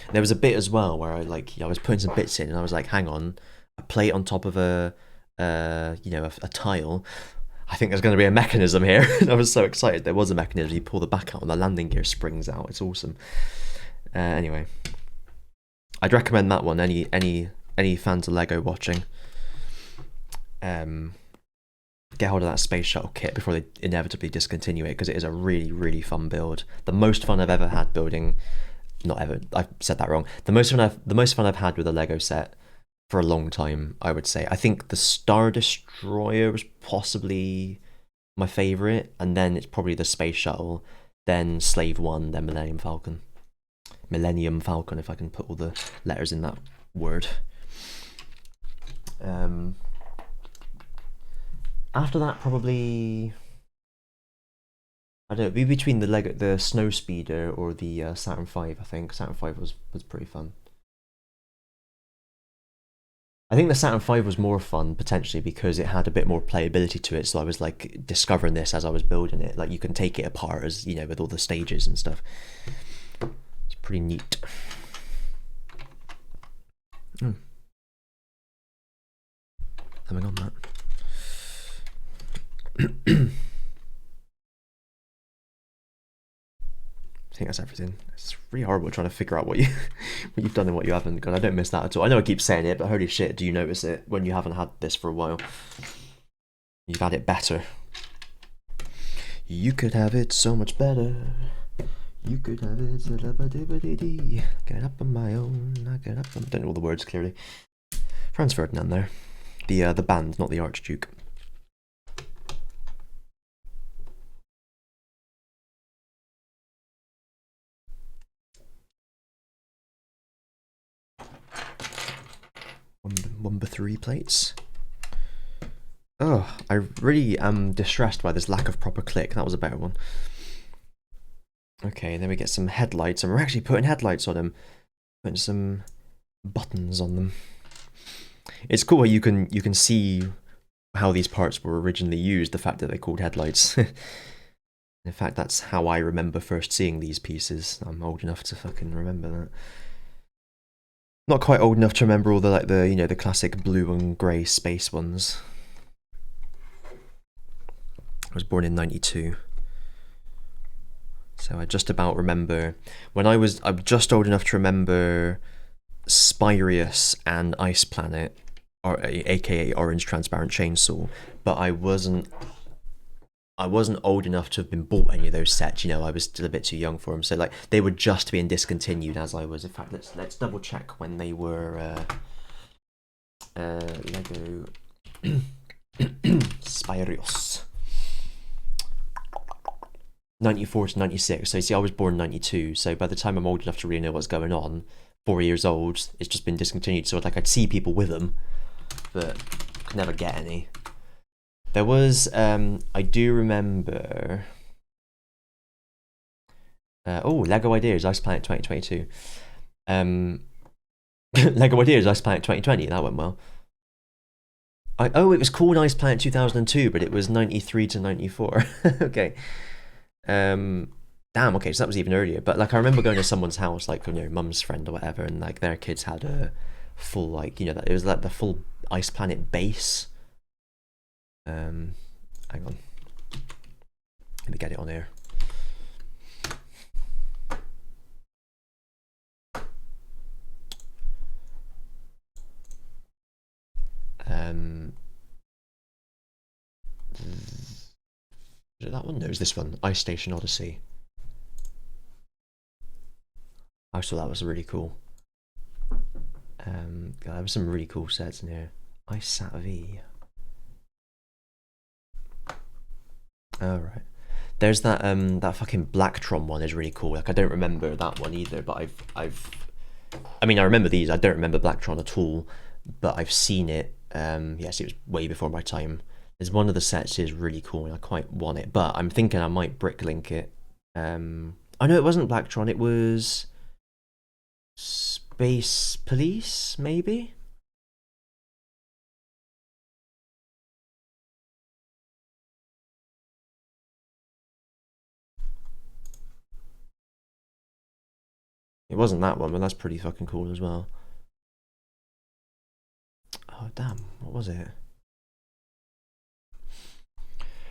And there was a bit as well where I was putting some bits in and I was like, hang on, a plate on top of a tile. I think there's going to be a mechanism here. And I was so excited. There was a mechanism. You pull the back out and the landing gear springs out. It's awesome. Anyway, I'd recommend that one. Any fans of Lego watching, get hold of that space shuttle kit before they inevitably discontinue it, because it is a really, really fun build. The most fun I've ever had building. Not ever. I've said that wrong. The most fun I've had with a Lego set for a long time, I would say. I think the Star Destroyer was possibly my favourite, and then it's probably the Space Shuttle, then Slave 1, then Millennium Falcon. Millennium Falcon, if I can put all the letters in that word. After that, probably... I don't know, be between the Snow Speeder or the Saturn V, I think. Saturn V was pretty fun. I think the Saturn V was more fun potentially because it had a bit more playability to it. So I was like discovering this as I was building it. Like you can take it apart as you know with all the stages and stuff. It's pretty neat. Something on that. I think that's everything. It's really horrible trying to figure out what you've done and what you haven't. God, I don't miss that at all. I know I keep saying it, but holy shit, do you notice it when you haven't had this for a while? You've had it better. You could have it so much better. You could have it. Get up on my own. I get up. I don't know all the words clearly. Franz Ferdinand there. The band, not the Archduke. Number 3 plates. Oh, I really am distressed by this lack of proper click. That was a better one. Okay, then we get some headlights, and we're actually putting headlights on them. Putting some buttons on them. It's cool how you can see how these parts were originally used, the fact that they're called headlights. In fact, that's how I remember first seeing these pieces. I'm old enough to fucking remember that. Not quite old enough to remember all the classic blue and grey space ones. I was born in 92. So I just about remember I'm just old enough to remember Spirius and Ice Planet, or aka Orange Transparent Chainsaw, but I wasn't old enough to have been bought any of those sets. You know, I was still a bit too young for them. So like they were just being discontinued as I was. In fact, let's double check when they were Lego Spirius. 94 to 96. So you see, I was born in 92. So by the time I'm old enough to really know what's going on, 4 years old, it's just been discontinued. So like I'd see people with them, but could never get any. There was, I do remember. Lego Ideas Ice Planet 2022. Lego Ideas Ice Planet 2020. That went well. It was called Ice Planet 2002, but it was 93 to 94. Okay. Damn, okay, so that was even earlier. But like I remember going to someone's house, like mum's friend or whatever, and like their kids had a full it was like the full Ice Planet base. Hang on. Let me get it on here. Is it that one? No, it's this one. Ice Station Odyssey. I thought that was really cool. There was some really cool sets in here. Ice Sat V. Alright. There's that that fucking Blacktron one is really cool. Like I don't remember that one either, but I remember these. I don't remember Blacktron at all, but I've seen it. Yes, it was way before my time. There's one of the sets is really cool and I quite want it, but I'm thinking I might bricklink it. Oh no, it wasn't Blacktron, it was Space Police, maybe? It wasn't that one, but that's pretty fucking cool as well. Oh damn, what was it?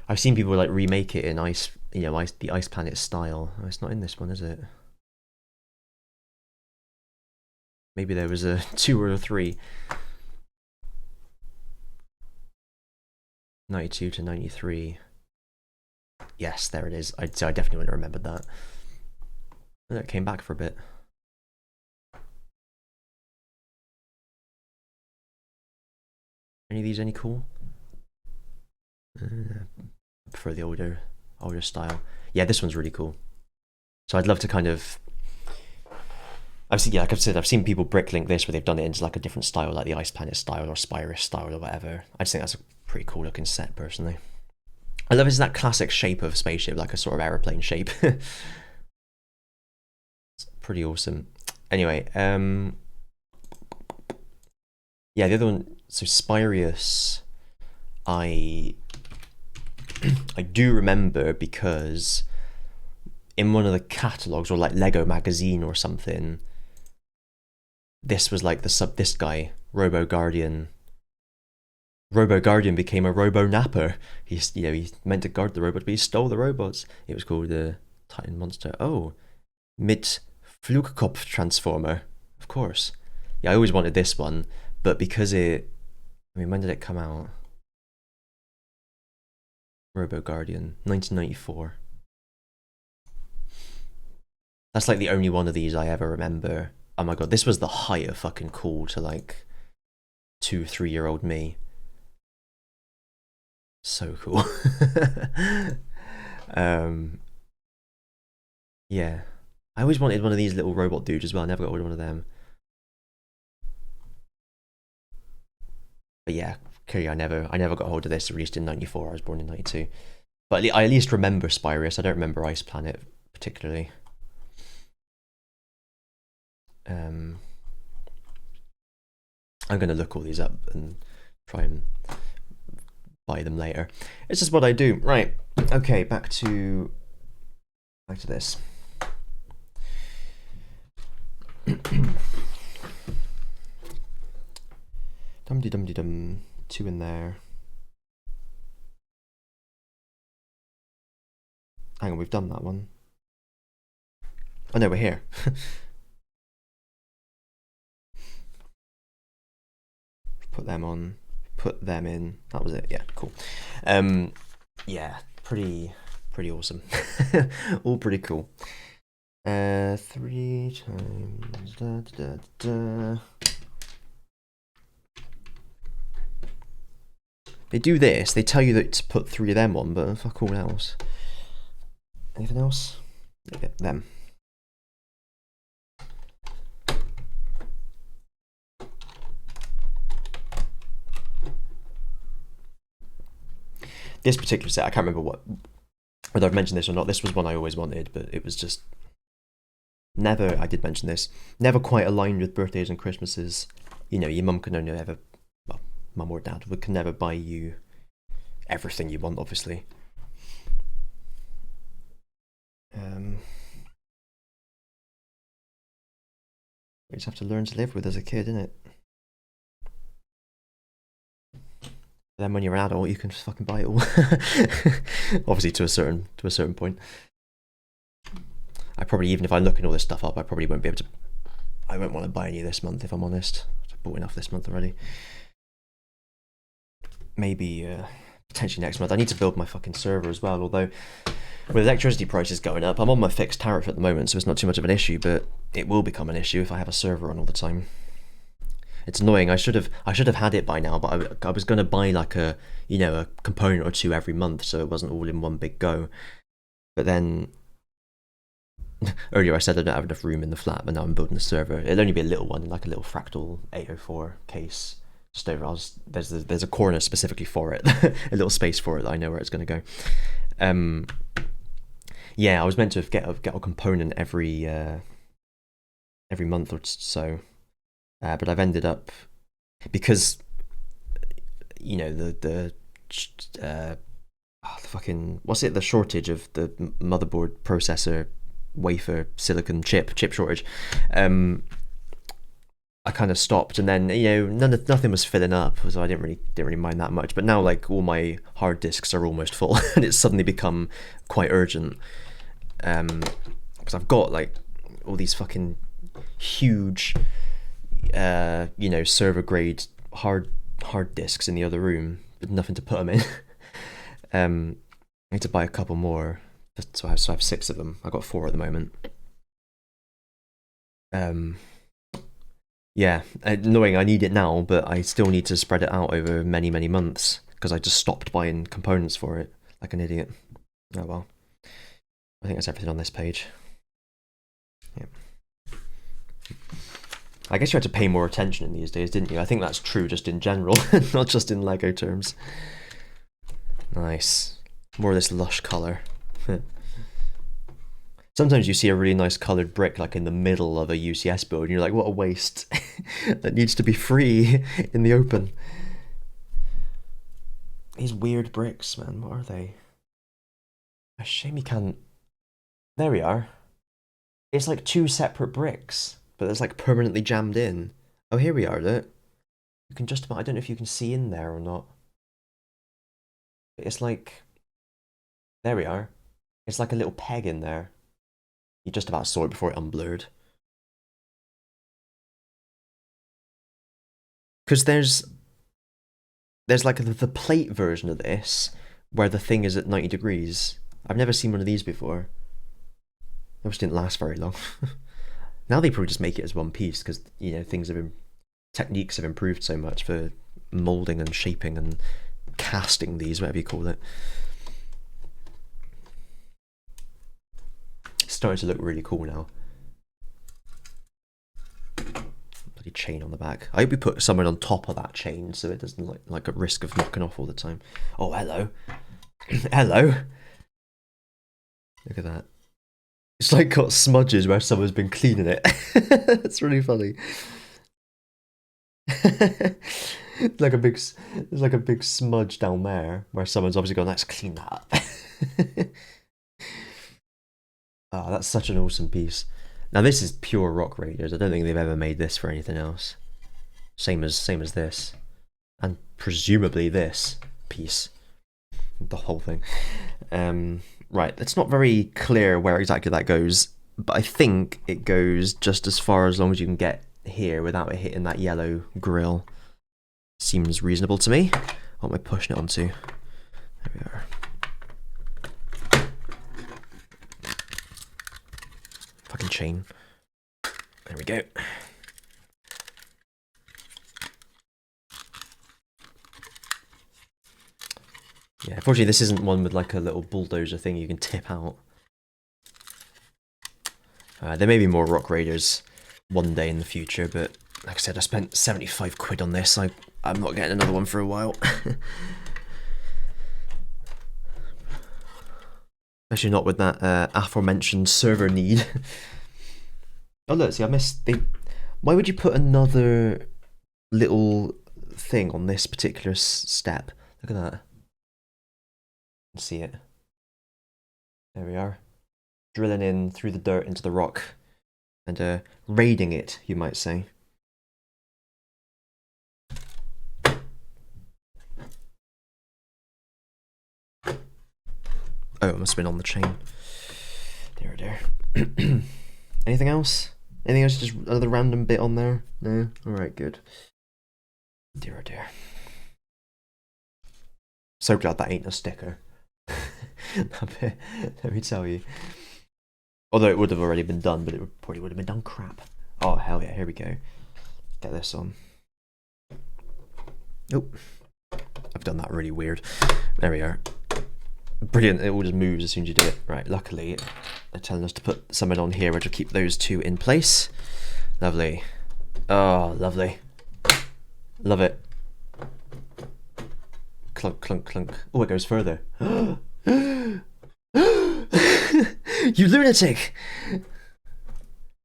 I've seen people like remake it in the Ice Planet style. Oh, it's not in this one, is it? Maybe there was a 2 or a 3. 92 to 93. Yes, there it is. I definitely would have remembered that. And it came back for a bit. Any of these any cool? I prefer the older style. Yeah, this one's really cool. So I'd love to kind of. Like I've said, I've seen people bricklink this where they've done it into like a different style, like the Ice Planet style or Spirus style or whatever. I just think that's a pretty cool looking set, personally. I love it's that classic shape of spaceship, like a sort of aeroplane shape. It's pretty awesome. Anyway, Yeah, the other one. So Spirius, I I do remember because in one of the catalogs or like Lego magazine or something, this was like the sub. This guy, Robo Guardian. Robo Guardian became a Robo Napper. He's he meant to guard the robots, but he stole the robots. It was called the Titan Monster. Oh, mit Flugkopf Transformer. Of course. Yeah, I always wanted this one, but because I mean, when did it come out? Robo Guardian, 1994. That's like the only one of these I ever remember. Oh my god, this was the height of fucking cool to like 2, 3 year old me. So cool. um, yeah. I always wanted one of these little robot dudes as well. I never got one of them. But yeah, clearly I never got hold of this. Released in '94. I was born in '92. But I at least remember Spirius. I don't remember Ice Planet particularly. I'm gonna look all these up and try and buy them later. It's just what I do. Right. Okay. Back to this. Dum de dum de dum. 2 in there. Hang on, we've done that one. Oh no, we're here. Put them on. Put them in. That was it. Yeah, cool. Yeah, pretty awesome. All pretty cool. 3 times. Da, da, da. They do this. They tell you that to put 3 of them on, but fuck all else. Anything else? Yeah, them. This particular set, I can't remember whether I've mentioned this or not. This was one I always wanted, but it was just never. I did mention this. Never quite aligned with birthdays and Christmases. You know, your mum can only ever, well, mum or dad can never buy you everything you want, obviously. We just have to learn to live with as a kid, innit? Then when you're an adult, you can just fucking buy it all. Obviously, to a certain point. I probably, even if I look at all this stuff up, I probably won't be able to. I won't want to buy any this month if I'm honest. I've bought enough this month already. Maybe potentially next month. I need to build my fucking server as well. Although with electricity prices going up, I'm on my fixed tariff at the moment, so it's not too much of an issue. But it will become an issue if I have a server on all the time. It's annoying. I should have had it by now, but I was going to buy like a component or two every month, so it wasn't all in one big go. But then earlier I said I don't have enough room in the flat, but now I'm building a server. It'll only be a little one, like a little fractal 804 case. Just over. There's a corner specifically for it, a little space for it that I know where it's going to go. Yeah, I was meant to get a component every month or so. But I've ended up, because the fucking, what's it, the shortage of the motherboard processor wafer silicon chip shortage. I kind of stopped, and then nothing was filling up, so I didn't really mind that much. But now, like, all my hard disks are almost full, and it's suddenly become quite urgent. Because I've got like all these fucking huge server grade hard disks in the other room, but nothing to put them in. I need to buy a couple more, so I have 6 of them. I've got 4 at the moment. Yeah, annoying. I need it now, but I still need to spread it out over many months because I just stopped buying components for it like an idiot. Oh well. I think that's everything on this page. Yeah. I guess you had to pay more attention in these days, didn't you? I think that's true just in general, not just in Lego terms. Nice. More of this lush colour. Sometimes you see a really nice coloured brick like in the middle of a UCS build, and you're like, what a waste. That needs to be free in the open. These weird bricks, man, what are they? A shame you can't... There we are. It's like two separate bricks, but it's like permanently jammed in. Oh, here we are, look. You can just about... I don't know if you can see in there or not. It's like... There we are. It's like a little peg in there. You just about saw it before it unblurred. Because there's like the plate version of this where the thing is at 90 degrees. I've never seen one of these before. Those didn't last very long. Now they probably just make it as one piece because, you know, techniques have improved so much for molding and shaping and casting these, whatever you call it. It's starting to look really cool now. Bloody chain on the back. I hope we put someone on top of that chain so it doesn't like at risk of knocking off all the time. Oh, hello. Hello. Look at that. It's like got smudges where someone's been cleaning it. It's really funny. There's like a big smudge down there where someone's obviously gone, let's clean that up. Oh, that's such an awesome piece. Now this is pure Rock Raiders. I don't think they've ever made this for anything else. Same as this. And presumably this piece. The whole thing. Right, it's not very clear where exactly that goes, but I think it goes just as far as long as you can get here without it hitting that yellow grill. Seems reasonable to me. What am I pushing it onto? There we are. Fucking chain. There we go. Yeah, unfortunately this isn't one with like a little bulldozer thing you can tip out. There may be more Rock Raiders one day in the future, but like I said, I spent 75 quid on this. I'm not getting another one for a while. Especially not with that aforementioned server need. Oh look, see I missed... Why would you put another little thing on this particular step? Look at that. See it. There we are. Drilling in through the dirt into the rock and raiding it, you might say. Oh, it must have been on the chain. There. Anything else? Anything else? Just another random bit on there? No? Alright, good. Dear. So glad that ain't a sticker. Let me tell you. Although it would have already been done, but it probably would have been done crap. Oh, hell yeah, here we go. Get this on. Oh, I've done that really weird. There we are. Brilliant, it all just moves as soon as you do it. Right, luckily, they're telling us to put something on here which will keep those two in place. Lovely. Oh, lovely. Love it. Clunk, clunk, clunk. Oh, it goes further. You lunatic!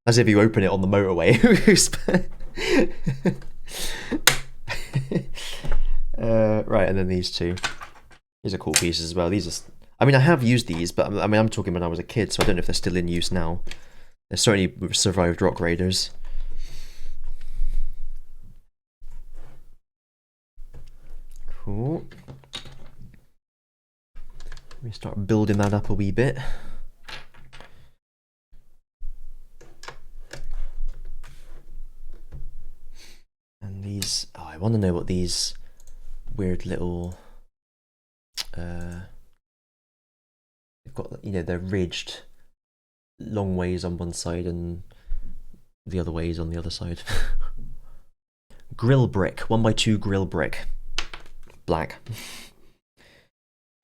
As if you open it on the motorway. Right, and then these two. These are cool pieces as well. These are... I mean, I have used these, but I mean, I'm talking when I was a kid, so I don't know if they're still in use now. They're certainly survived Rock Raiders. Cool. Let me start building that up a wee bit. And these... Oh, I want to know what these weird little... they've got, you know, they're ridged long ways on one side and the other ways on the other side. Grill brick, 1x2 grill brick. Black.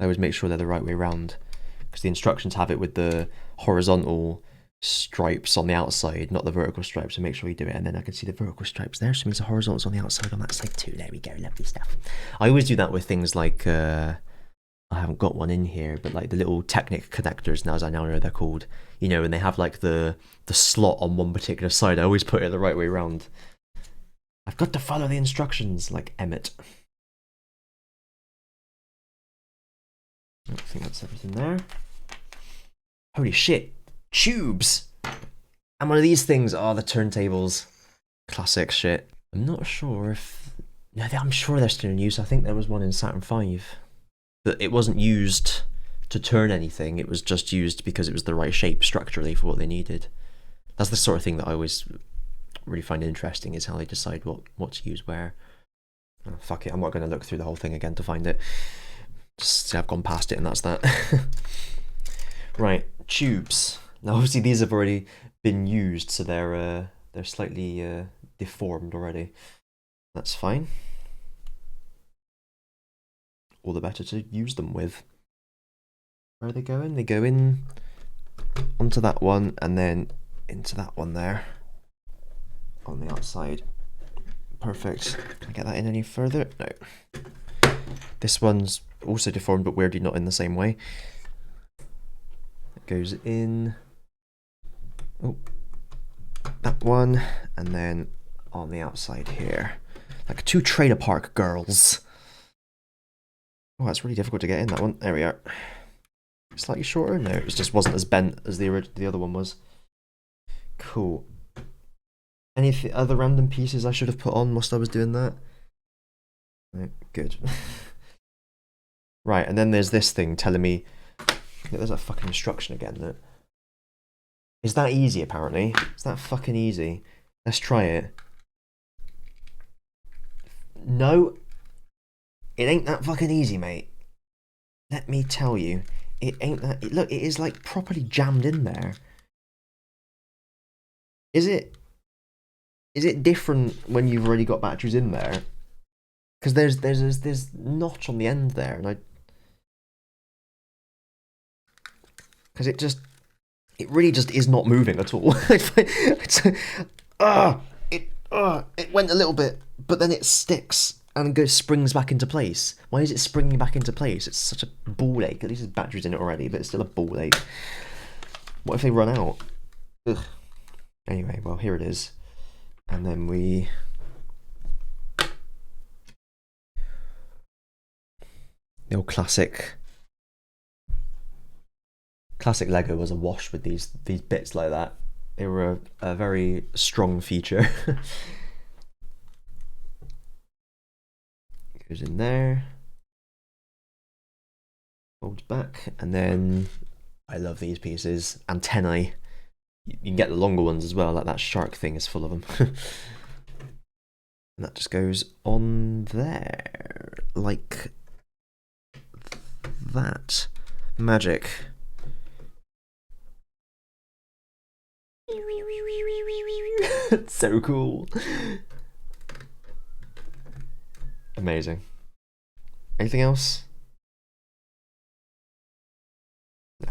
I always make sure they're the right way around because the instructions have it with the horizontal stripes on the outside, not the vertical stripes, so make sure you do it. And then I can see the vertical stripes there, so it means the horizontals on the outside on that side too. There we go, lovely stuff. I always do that with things like I haven't got one in here, but like the little Technic connectors, now as I now know they're called, you know, and they have like the slot on one particular side. I always put it the right way around. I've got to follow the instructions, like Emmett. I think that's everything there. Holy shit, tubes! And one of these things are the turntables. Classic shit. I'm not sure if... No, I'm sure they're still in use. I think there was one in Saturn V. But it wasn't used to turn anything. It was just used because it was the right shape structurally for what they needed. That's the sort of thing that I always really find interesting, is how they decide what to use where. Oh, fuck it, I'm not going to look through the whole thing again to find it. Just say I've gone past it and that's that. Right, tubes. Now obviously these have already been used, so they're slightly deformed already. That's fine. All the better to use them with. Where are they going? They go in onto that one and then into that one there on the outside. Perfect. Can I get that in any further? No. This one's also deformed, but weirdly not in the same way. It goes in. Oh, that one, and then on the outside here, like two trailer park girls. Oh, that's really difficult to get in, that one. There we are. Slightly shorter? No, it just wasn't as bent as the other one was. Cool. Any other random pieces I should have put on whilst I was doing that? No, good. Right, and then there's this thing telling me... There's a fucking instruction again. That is that easy, apparently. Is that fucking easy? Let's try it. No, it ain't that fucking easy, mate. Let me tell you, it ain't that. Look, it is like properly jammed in there. Is it different when you've already got batteries in there? Because there's notch on the end there, and because it really just is not moving at all. It went a little bit, but then it sticks and springs back into place. Why is it springing back into place? It's such a ball ache. At least there's batteries in it already, but it's still a ball ache. What if they run out? Ugh. Anyway, well, here it is. And then the old classic Lego was awash with these bits like that. They were a very strong feature. Goes in there, folds back, and then I love these pieces. Antennae. You can get the longer ones as well, like that shark thing is full of them. And that just goes on there, like that. Magic. It's so cool. Amazing. Anything else? No.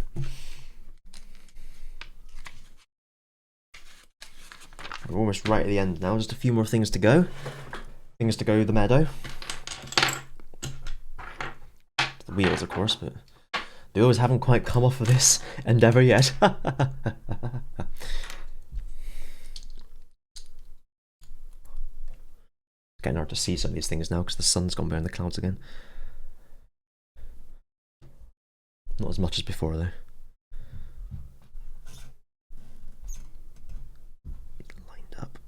We're almost right at the end now. Just a few more things to go. Things to go the meadow. The wheels, of course, but the wheels haven't quite come off of this endeavour yet. Getting hard to see some of these things now because the sun's gone behind the clouds again. Not as much as before though. Lined up.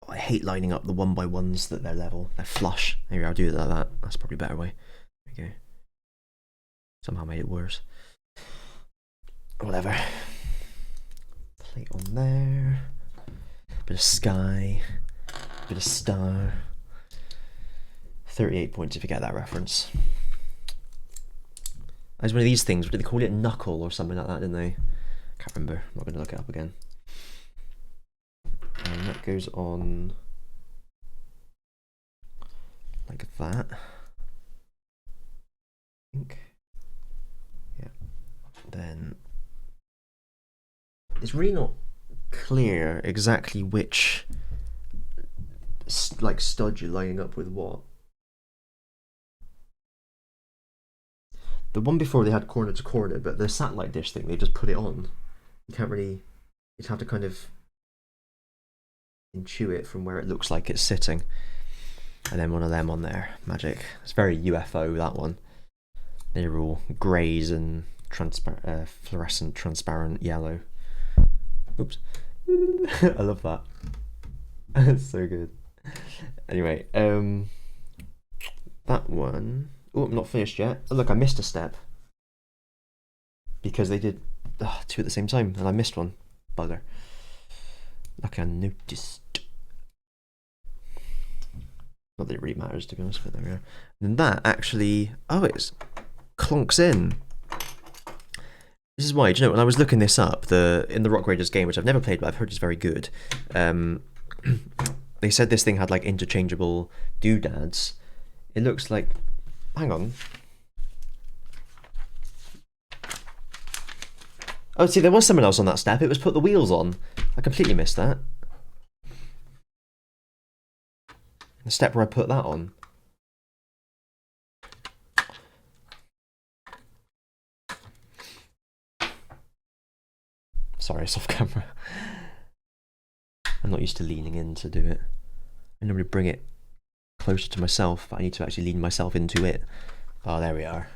Oh, I hate lining up the 1x1s that they're level. They're flush. Maybe I'll do it like that. That's probably a better way. There we go. Somehow made it worse. Whatever. Plate on there. Bit of sky. Bit of star. 38 points if you get that reference. As one of these things, what did they call it? Knuckle or something like that, didn't they? Can't remember. I'm not going to look it up again. And that goes on like that. I think. Yeah. Then it's really not clear exactly which like stud you're lining up with what. The one before they had corner to corner, but the satellite dish thing, they just put it on. You can't really, you'd have to kind of intuit from where it looks like it's sitting. And then one of them on there, magic. It's very UFO, that one. They're all greys and fluorescent, transparent yellow. Oops. I love that. It's so good. Anyway, that one. Oh, I'm not finished yet. Oh, look, I missed a step. Because they did two at the same time, and I missed one. Bugger. Like I noticed. Not that it really matters, to be honest, but there we are. And that actually, it clonks in. This is why, do you know, when I was looking this up, in the Rock Raiders game, which I've never played, but I've heard is very good, they said this thing had like interchangeable doodads. It looks like, hang on. Oh, see, there was someone else on that step. It was put the wheels on. I completely missed that. The step where I put that on. Sorry, it's off camera. I'm not used to leaning in to do it. I normally bring it closer to myself, but I need to actually lean myself into it. Oh, there we are.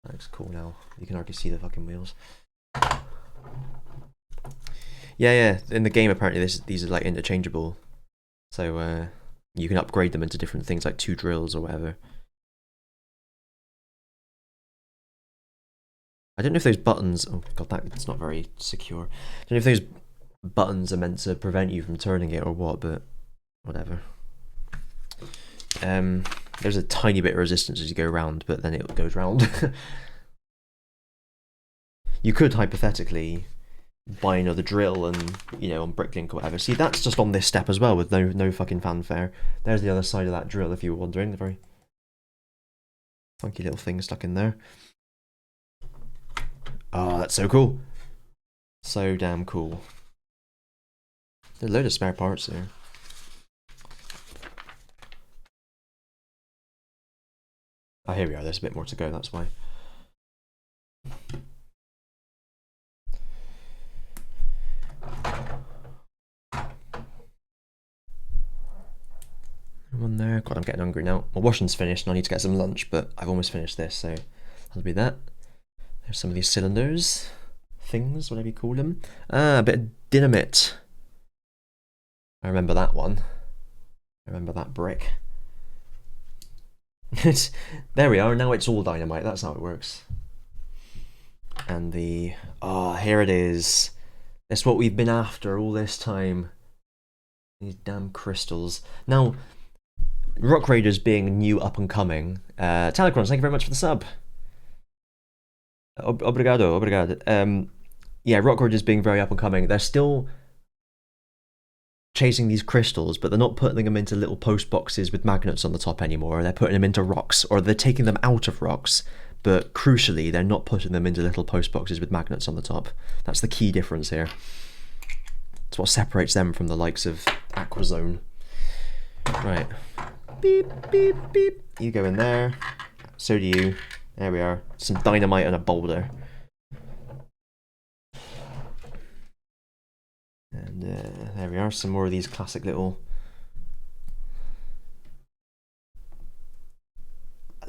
That looks cool now. You can hardly see the fucking wheels. Yeah. In the game, apparently, these are like interchangeable. So, you can upgrade them into different things, like 2 drills or whatever. I don't know if those buttons... Oh, God, that's not very secure. I don't know if those buttons are meant to prevent you from turning it or what, but whatever. There's a tiny bit of resistance as you go around, but then it goes round. You could, hypothetically, buy another drill and, you know, on Bricklink or whatever. See, that's just on this step as well with no fucking fanfare. There's the other side of that drill, if you were wondering. The very funky little thing stuck in there. Oh, that's so cool. So damn cool. There's a load of spare parts here. Oh, here we are. There's a bit more to go, that's why. One there. God, I'm getting hungry now. My washing's finished and I need to get some lunch, but I've almost finished this, so that'll be that. There's some of these cylinders, things, whatever you call them. Ah, a bit of dynamite. I remember that one. I remember that brick. There we are, now it's all dynamite, that's how it works. And here it is. That's what we've been after all this time. These damn crystals. Now, Rock Raiders being new up and coming. Telecrons, thank you very much for the sub. Obrigado. Yeah, Rock Raiders being very up and coming. They're still chasing these crystals, but they're not putting them into little post boxes with magnets on the top anymore. They're putting them into rocks, or they're taking them out of rocks. But crucially, they're not putting them into little post boxes with magnets on the top. That's the key difference here. It's what separates them from the likes of Aquazone. Right. Beep, beep, beep. You go in there. So do you. There we are. Some dynamite and a boulder. And there we are. Some more of these classic little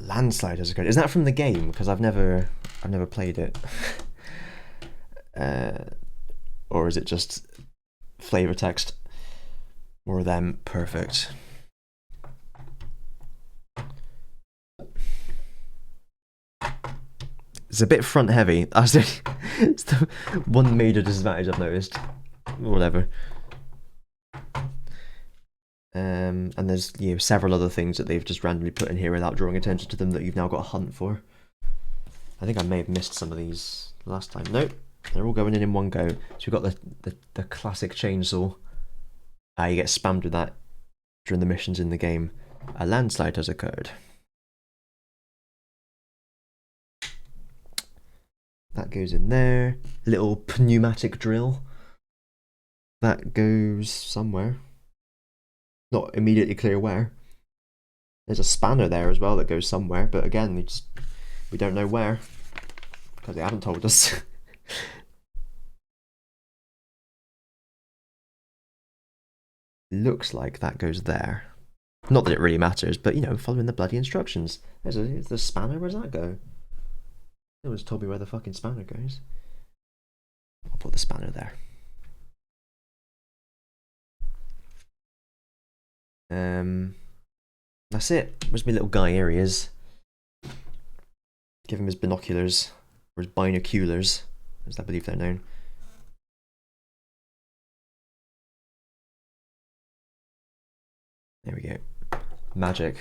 landsliders. Isn't that from the game? Because I've never played it. Or is it just flavor text? More of them. Perfect. It's a bit front heavy. It's the one major disadvantage I've noticed. Whatever. And there's several other things that they've just randomly put in here without drawing attention to them that you've now got to hunt for. I think I may have missed some of these last time. Nope, they're all going in one go. So we've got the classic chainsaw. You get spammed with that during the missions in the game. A landslide has occurred. That goes in there. Little pneumatic drill. That goes somewhere. Not immediately clear where. There's a spanner there as well that goes somewhere, but again, they just We don't know where, because they haven't told us. Looks like that goes there. Not that it really matters, but you know, following the bloody instructions. There's the spanner, where's that go? No one's told me where the fucking spanner goes. I'll put the spanner there. That's it. Where's my little guy? Here he is. Give him his binoculars, or his binoculars, as I believe they're known. There we go. Magic.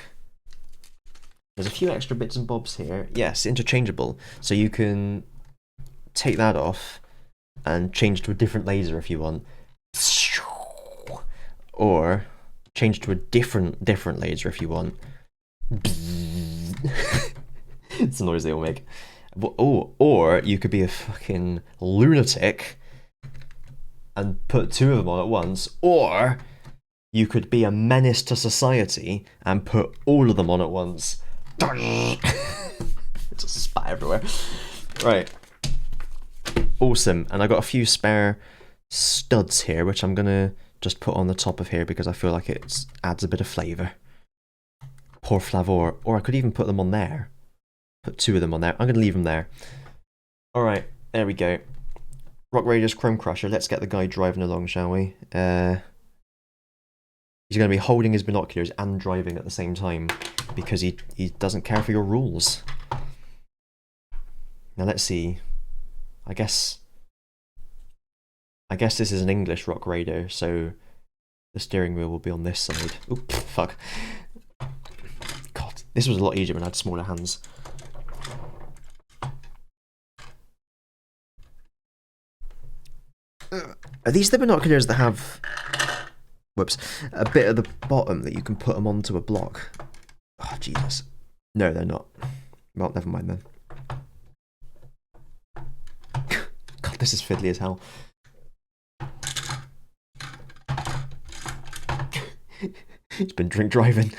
There's a few extra bits and bobs here. Yes, interchangeable. So you can take that off and change to a different laser if you want. Or change to a different laser if you want. It's the noise they all make. Or you could be a fucking lunatic and put two of them on at once. Or you could be a menace to society and put all of them on at once. Just spat everywhere. Right. Awesome. And I got a few spare studs here, which I'm gonna just put on the top of here because I feel like it adds a bit of flavour. Pour flavor. Or I could even put them on there. Put two of them on there. I'm gonna leave them there. Alright, there we go. Rock Raiders Chrome Crusher. Let's get the guy driving along, shall we? He's going to be holding his binoculars and driving at the same time because he doesn't care for your rules. Now let's see. I guess this is an English Rock Raider, so the steering wheel will be on this side. Oop, fuck. God, this was a lot easier when I had smaller hands. Are these the binoculars that have... Whoops. A bit at the bottom that you can put them onto a block? Oh, Jesus. No, they're not. Well, never mind then. God, this is fiddly as hell. He's been drink driving.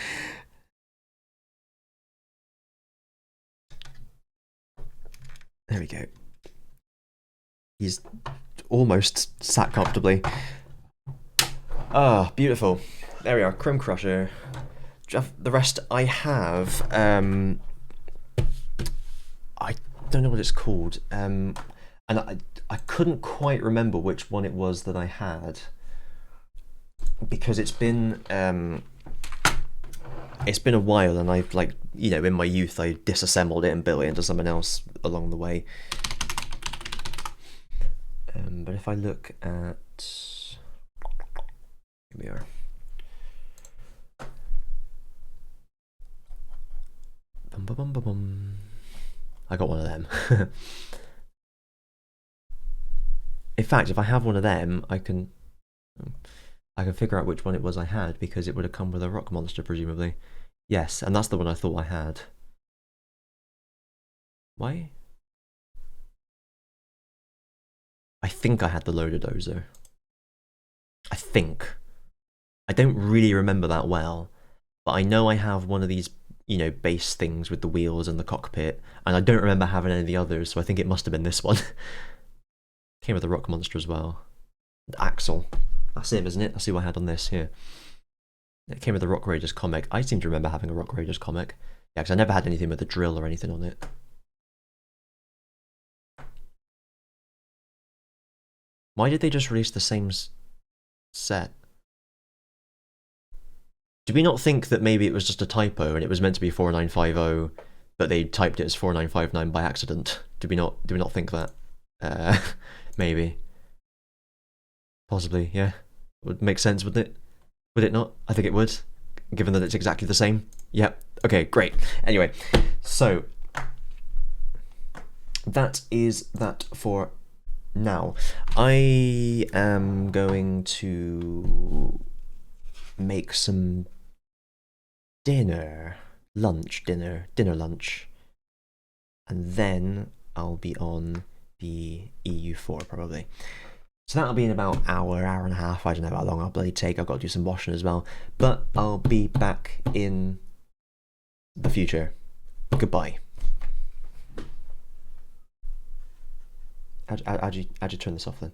There we go. He's almost sat comfortably. Ah, beautiful. There we are, Chrome Crusher. The rest I have, I don't know what it's called, and I couldn't quite remember which one it was that I had, because it's been a while, and I've, like, you know, in my youth I disassembled it and built it into something else along the way. But if I look at... Here we are. Bum, bum, bum, bum, bum. I got one of them. In fact, if I have one of them, I can figure out which one it was I had, because it would have come with a rock monster, presumably. Yes, and that's the one I thought I had. Why? I think I had the loader dozer. I think. I don't really remember that well, but I know I have one of these, you know, base things with the wheels and the cockpit, and I don't remember having any of the others, so I think it must have been this one. Came with the rock monster as well. The axle. That's him, isn't it? That's who I had on this here. It came with the Rock Raiders comic. I seem to remember having a Rock Raiders comic. Yeah, because I never had anything with a drill or anything on it. Why did they just release the same set? Do we not think that maybe it was just a typo and it was meant to be 4950, but they typed it as 4959 by accident? Do we not think that? Maybe. Possibly, yeah. Would make sense, wouldn't it? Would it not? I think it would, given that it's exactly the same. Yep. Okay, great. Anyway, so that is that for now. I am going to make some lunch, and then I'll be on the EU4 probably. So that'll be in about hour and a half. I don't know how long I'll bloody take. I've got to do some washing as well. But I'll be back in the future. Goodbye. How'd you turn this off then?